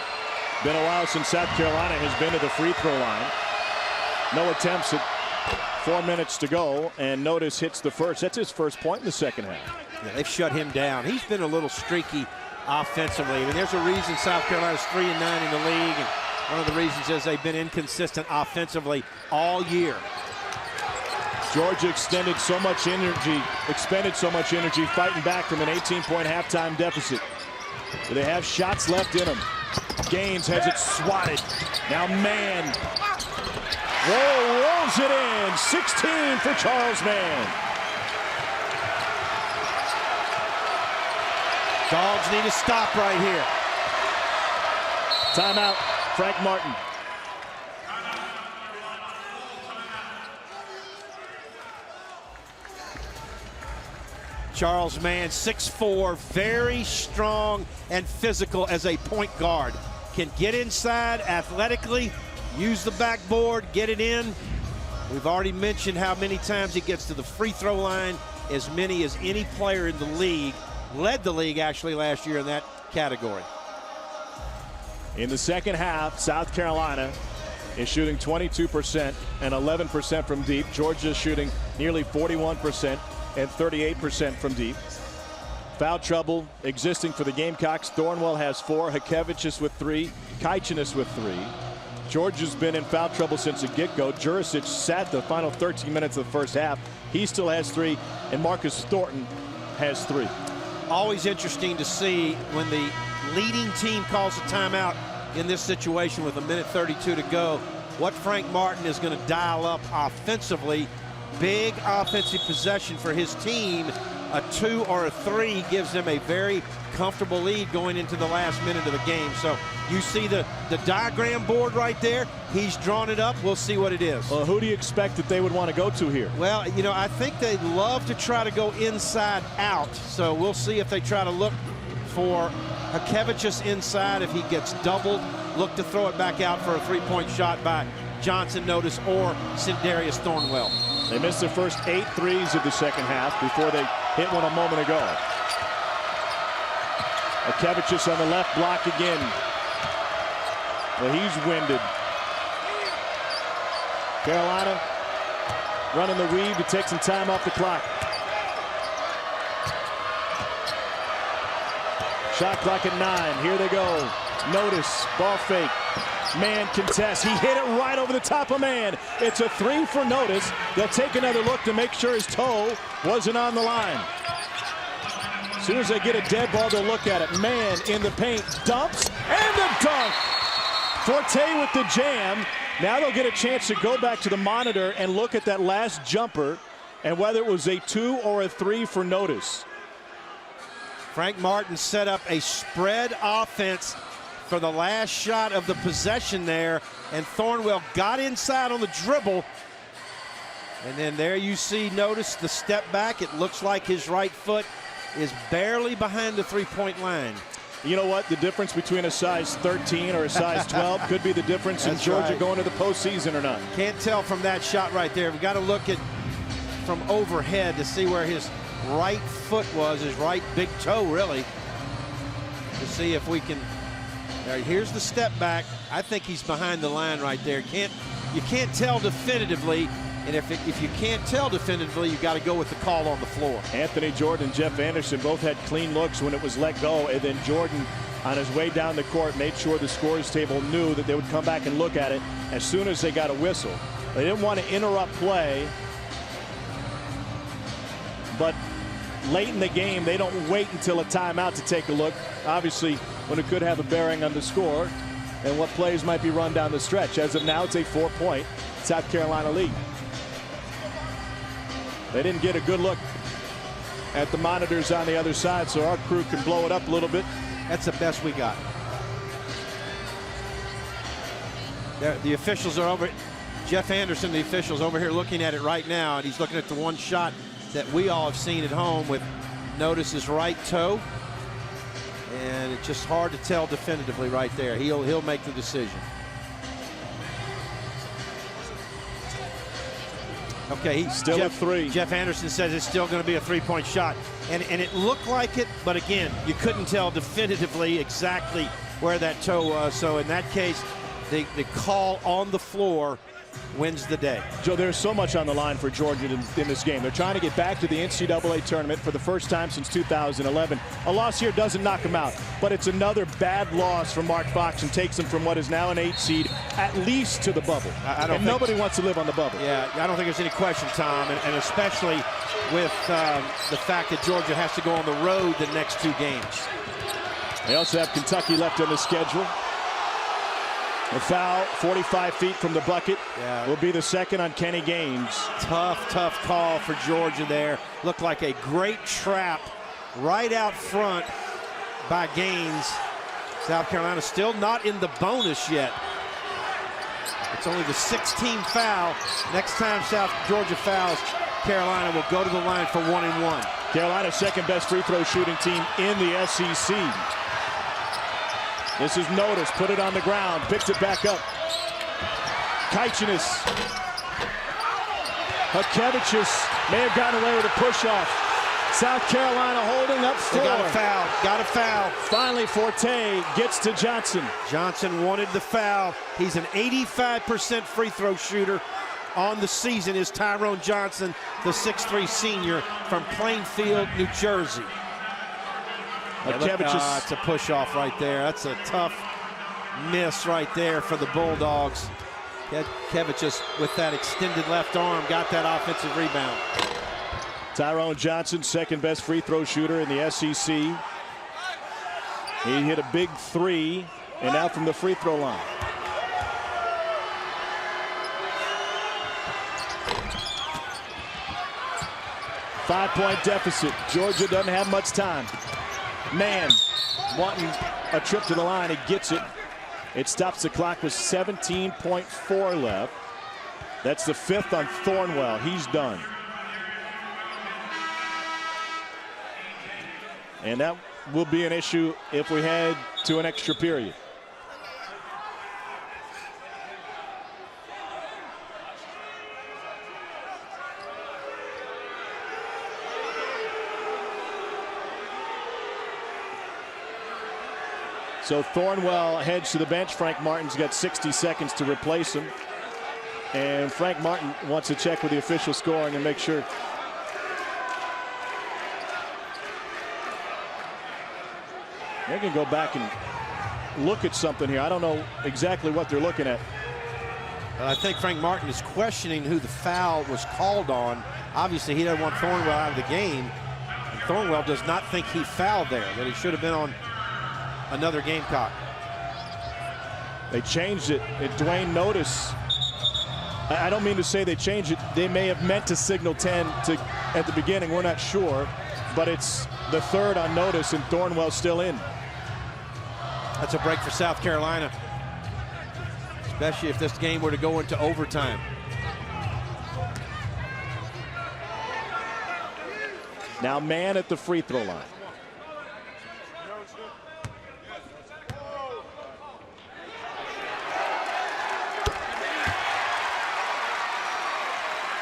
Been a while since South Carolina has been to the free throw line. No attempts at 4 minutes to go, and Notice hits the first. That's his first point in the second half. Yeah, they've shut him down. He's been a little streaky offensively. I mean, there's a reason South Carolina's 3-9 in the league, and one of the reasons is they've been inconsistent offensively all year. Georgia expended so much energy fighting back from an 18-point halftime deficit. They have shots left in them. Gaines has it swatted. Now Mann. Whoa, rolls it in. 16 for Charles Mann. Dogs need to stop right here. Timeout, Frank Martin. Charles Mann, 6'4", very strong and physical as a point guard. Can get inside athletically, use the backboard, get it in. We've already mentioned how many times he gets to the free throw line, as many as any player in the league. Led the league actually last year in that category. In the second half, South Carolina is shooting 22% and 11% from deep. Georgia shooting nearly 41% and 38% from deep. Foul trouble existing for the Gamecocks. Thornwell has 4, Hakevicius with 3, Kaichenis with 3. Georgia's been in foul trouble since the get-go. Jurisic sat the final 13 minutes of the first half. He still has 3, and Marcus Thornton has 3. Always interesting to see when the leading team calls a timeout in this situation with 1:32 to go, what Frank Martin is going to dial up offensively. Big offensive possession for his team. A 2 or a 3 gives them a very comfortable lead going into the last minute of the game. So you see the diagram board right there. He's drawn it up. We'll see what it is. Well, who do you expect that they would want to go to here? Well, you know, I think they'd love to try to go inside out. So we'll see if they try to look for Hakevicius inside. If he gets doubled, look to throw it back out for a 3-point shot by Johnson, Notice, or Sindarius Thornwell. They missed their first 8 threes of the second half before they hit one a moment ago. Hakevicius on the left block again. Well, he's winded. Carolina running the weave to take some time off the clock. Shot clock at 9. Here they go. Notice, ball fake. Mann contests. He hit it right over the top of Mann. It's a 3 for Notice. They'll take another look to make sure his toe wasn't on the line. As soon as they get a dead ball, they'll look at it. Mann in the paint, dumps, and the dunk. Forte with the jam. Now they'll get a chance to go back to the monitor and look at that last jumper and whether it was a 2 or a 3 for Notice. Frank Martin set up a spread offense for the last shot of the possession there, and Thornwell got inside on the dribble. And then there you see, Notice the step back. It looks like his right foot is barely behind the 3-point line. You know what? The difference between a size 13 or a size 12 could be the difference in Georgia going to the postseason or not. Can't tell from that shot right there. We've got to look at from overhead to see where his right foot was, his right big toe, really, to see if we can. Here's the step back. I think he's behind the line right there. You can't tell definitively, And if you can't tell definitively, you've got to go with the call on the floor. Anthony Jordan and Jeff Anderson both had clean looks when it was let go, and then Jordan, on his way down the court, made sure the scores table knew that they would come back and look at it as soon as they got a whistle. They didn't want to interrupt play, but late in the game, they don't wait until a timeout to take a look, obviously, when it could have a bearing on the score and what plays might be run down the stretch. As of now, it's a 4-point South Carolina lead. They didn't get a good look at the monitors on the other side, so our crew can blow it up a little bit. That's the best we got. The officials are over. Jeff Anderson, the official's over here looking at it right now, and he's looking at the one shot that we all have seen at home with notice his right toe. And it's just hard to tell definitively right there. He'll make the decision. Okay, he's still a three. Jeff Anderson says it's still going to be a three-point shot. And it looked like it, but again, you couldn't tell definitively exactly where that toe was. So in that case, the call on the floor wins the day. Joe, there's so much on the line for Georgia in this game. They're trying to get back to the NCAA tournament for the first time since 2011. A loss here doesn't knock them out, but it's another bad loss from Mark Fox and takes them from what is now an 8 seed at least to the bubble. And nobody wants to live on the bubble. Yeah, I don't think there's any question, Tom, and especially with the fact that Georgia has to go on the road the next 2 games. They also have Kentucky left on the schedule. The foul, 45 feet from the bucket, will be the second on Kenny Gaines. Tough call for Georgia there. Looked like a great trap right out front by Gaines. South Carolina still not in the bonus yet. It's only the 16th foul. Next time Georgia fouls, Carolina will go to the line for 1-and-1. Carolina's second best free throw shooting team in the SEC. This is Notice, put it on the ground, picked it back up. Kaichinis. Hakevicius may have gotten away with a push-off. South Carolina holding up 4. They got a foul. Finally, Forte gets to Johnson. Johnson wanted the foul. He's an 85% free throw shooter on the season is Tyrone Johnson, the 6'3" senior from Plainfield, New Jersey. It's a push-off right there. That's a tough miss right there for the Bulldogs. Kevicius with that extended left arm got that offensive rebound. Tyrone Johnson, second best free throw shooter in the SEC. He hit a big 3, and now from the free throw line. Five-point deficit. Georgia doesn't have much time. Man wanting a trip to the line. He gets it. It stops the clock with 17.4 left. That's the 5th on Thornwell. He's done. And that will be an issue if we head to an extra period. So Thornwell heads to the bench. Frank Martin's got 60 seconds to replace him. And Frank Martin wants to check with the official scoring and make sure. They can go back and look at something here. I don't know exactly what they're looking at. I think Frank Martin is questioning who the foul was called on. Obviously, he doesn't want Thornwell out of the game. And Thornwell does not think he fouled there, that he should have been on another Gamecock. They changed it. Dwayne Notice. I don't mean to say they changed it. They may have meant to signal 10 at the beginning. We're not sure. But it's the 3rd on Notice, and Thornwell's still in. That's a break for South Carolina, especially if this game were to go into overtime. Now man at the free throw line.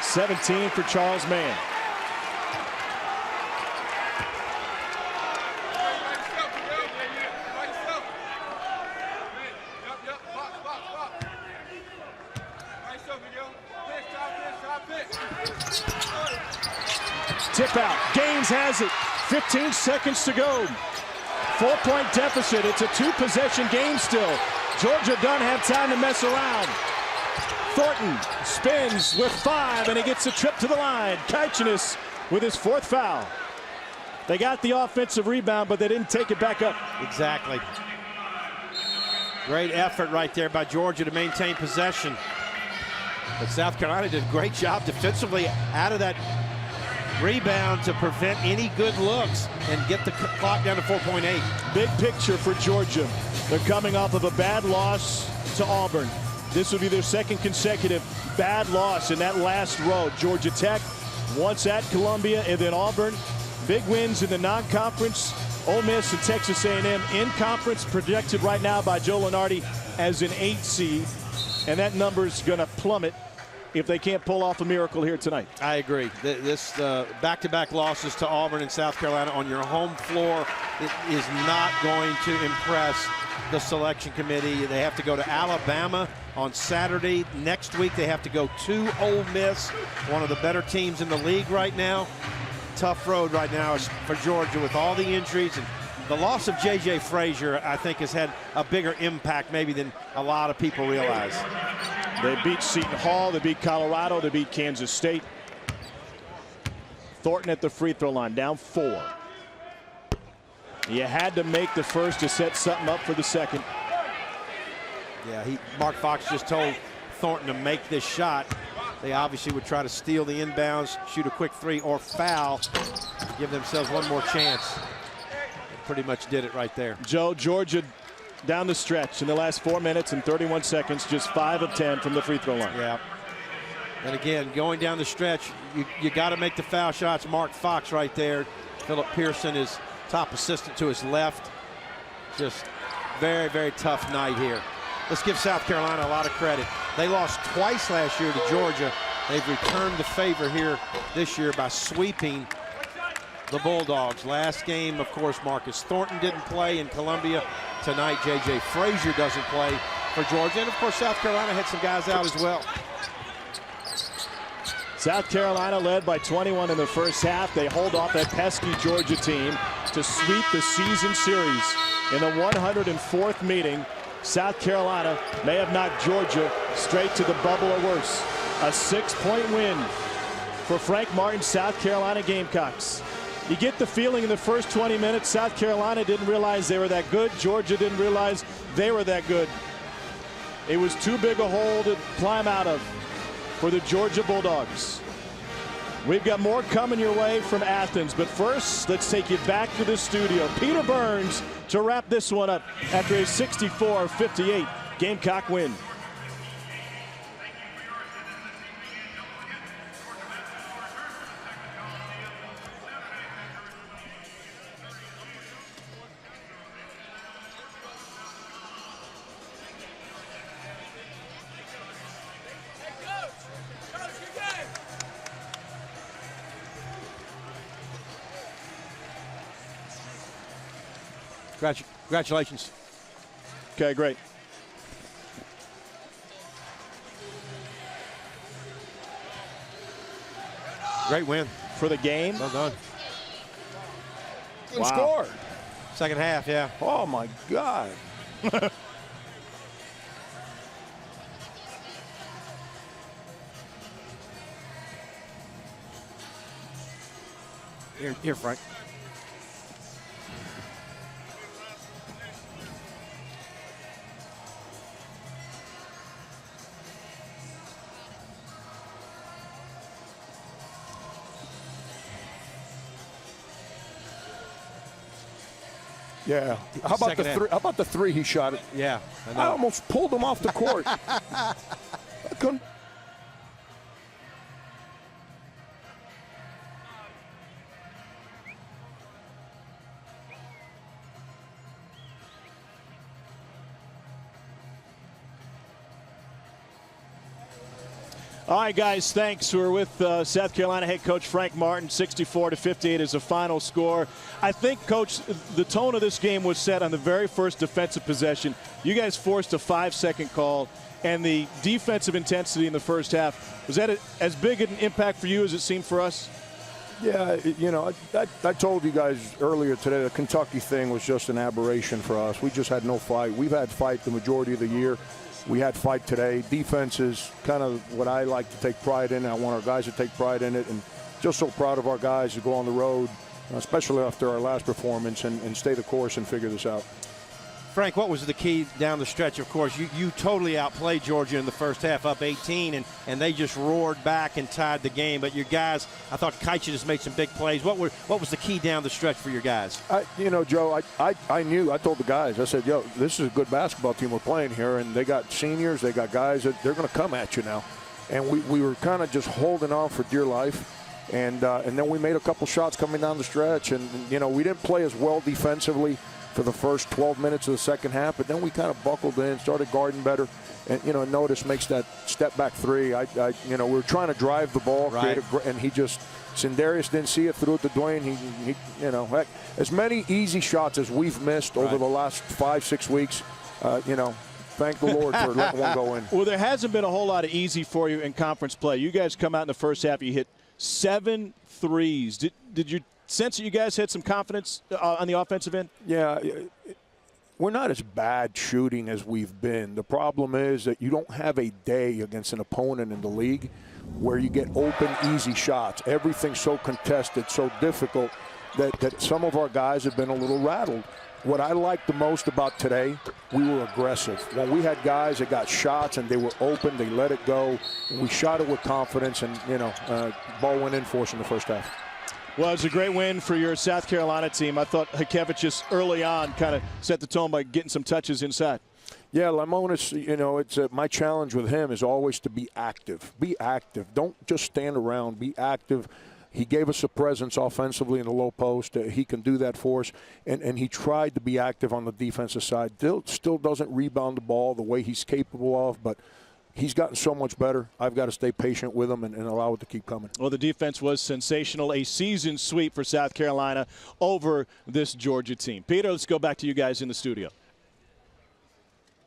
(17) for Charles Mann. tip out. Gaines has it. 15 seconds to go. 4-point deficit. It's a 2-possession game still. Georgia doesn't have time to mess around. Thornton spins with 5, and he gets a trip to the line. Kaichenis with his 4th foul. They got the offensive rebound, but they didn't take it back up. Exactly. Great effort right there by Georgia to maintain possession. But South Carolina did a great job defensively out of that rebound to prevent any good looks and get the clock down to 4.8. Big picture for Georgia. They're coming off of a bad loss to Auburn. This would be their 2nd consecutive bad loss in that last row. Georgia Tech, once at Columbia, and then Auburn. Big wins in the non-conference. Ole Miss and Texas A&M in conference, projected right now by Joe Lunardi as an 8 seed. And that number's going to plummet if they can't pull off a miracle here tonight. I agree. This back-to-back losses to Auburn and South Carolina on your home floor, it is not going to impress the selection committee. They have to go to Alabama on Saturday. Next week they have to go to Ole Miss, one of the better teams in the league right now. Tough road right now for Georgia with all the injuries, and the loss of J.J. Frazier, I think, has had a bigger impact maybe than a lot of people realize. They beat Seton Hall, they beat Colorado, they beat Kansas State. Thornton at the free throw line, down 4. You had to make the first to set something up for the second. Yeah, Mark Fox just told Thornton to make this shot. They obviously would try to steal the inbounds, shoot a quick 3 or foul, give themselves one more chance. They pretty much did it right there. Joe, Georgia down the stretch in the last 4 minutes and 31 seconds, just 5 of 10 from the free throw line. Yeah. And again, going down the stretch, you got to make the foul shots. Mark Fox right there. Philip Pearson is top assistant to his left. Just very, very tough night here. Let's give South Carolina a lot of credit. They lost twice last year to Georgia. They've returned the favor here this year by sweeping the Bulldogs. Last game, of course, Marcus Thornton didn't play in Columbia. Tonight, J.J. Frazier doesn't play for Georgia. And, of course, South Carolina had some guys out as well. South Carolina led by 21 in the first half. They hold off that pesky Georgia team to sweep the season series. In the 104th meeting, South Carolina may have knocked Georgia straight to the bubble or worse. A 6-point win for Frank Martin's South Carolina Gamecocks. You get the feeling in the first 20 minutes, South Carolina didn't realize they were that good. Georgia didn't realize they were that good. It was too big a hole to climb out of for the Georgia Bulldogs. We've got more coming your way from Athens, but first, let's take you back to the studio. Peter Burns to wrap this one up after a 64-58 Gamecock win. Congratulations. Okay, great. Great win. For the game. Well done. Good score. Second half, yeah. Oh, my God. Here, Frank. Yeah. How about the three? How about the three he shot it? Yeah. I almost pulled him off the court. I couldn't. All right, guys, thanks. We're with South Carolina head coach Frank Martin. 64-58 is the final score. I think, Coach, the tone of this game was set on the very first defensive possession. You guys forced a 5-second call, and the defensive intensity in the first half, was that as big an impact for you as it seemed for us? Yeah, you know, I told you guys earlier today the Kentucky thing was just an aberration for us. We just had no fight. We've had fight the majority of the year. We had fight today. Defense is kind of what I like to take pride in. I want our guys to take pride in it, and just so proud of our guys to go on the road, especially after our last performance, and stay the course and figure this out. Frank, what was the key down the stretch? Of course, you totally outplayed Georgia in the first half, up 18, and they just roared back and tied the game. But your guys, I thought Kaicha just made some big plays. What was the key down the stretch for your guys? You know, Joe, I knew. I told the guys, I said, yo, this is a good basketball team we're playing here, and they got seniors, they got guys that they're going to come at you now. And we were kind of just holding on for dear life. And then we made a couple shots coming down the stretch. And, you know, we didn't play as well defensively for the first 12 minutes of the second half, but then we kind of buckled in, started guarding better, and you know, notice makes that step back three. You know, we were trying to drive the ball, right, and he just, Sindarius didn't see it, threw it to Dwayne. He you know, heck, as many easy shots as we've missed over the last 5-6 weeks, you know, thank the Lord for letting one go in. Well, there hasn't been a whole lot of easy for you in conference play. You guys come out in the first half, you hit 7 threes. Did you sense that you guys had some confidence on the offensive end? Yeah, we're not as bad shooting as we've been. The problem is that you don't have a day against an opponent in the league where you get open, easy shots. Everything's so contested, so difficult that some of our guys have been a little rattled. What I liked the most about today, we were aggressive. When we had guys that got shots and they were open, they let it go, and we shot it with confidence, and, you know, ball went in for us in the first half. Well, it was a great win for your South Carolina team. I thought Hakevich just early on kind of set the tone by getting some touches inside. Yeah, Lamonis, you know, it's my challenge with him is always to be active. Be active. Don't just stand around. Be active. He gave us a presence offensively in the low post. He can do that for us. And he tried to be active on the defensive side. Still doesn't rebound the ball the way he's capable of, but he's gotten so much better. I've got to stay patient with him and allow it to keep coming. Well, the defense was sensational. A season sweep for South Carolina over this Georgia team. Peter, let's go back to you guys in the studio.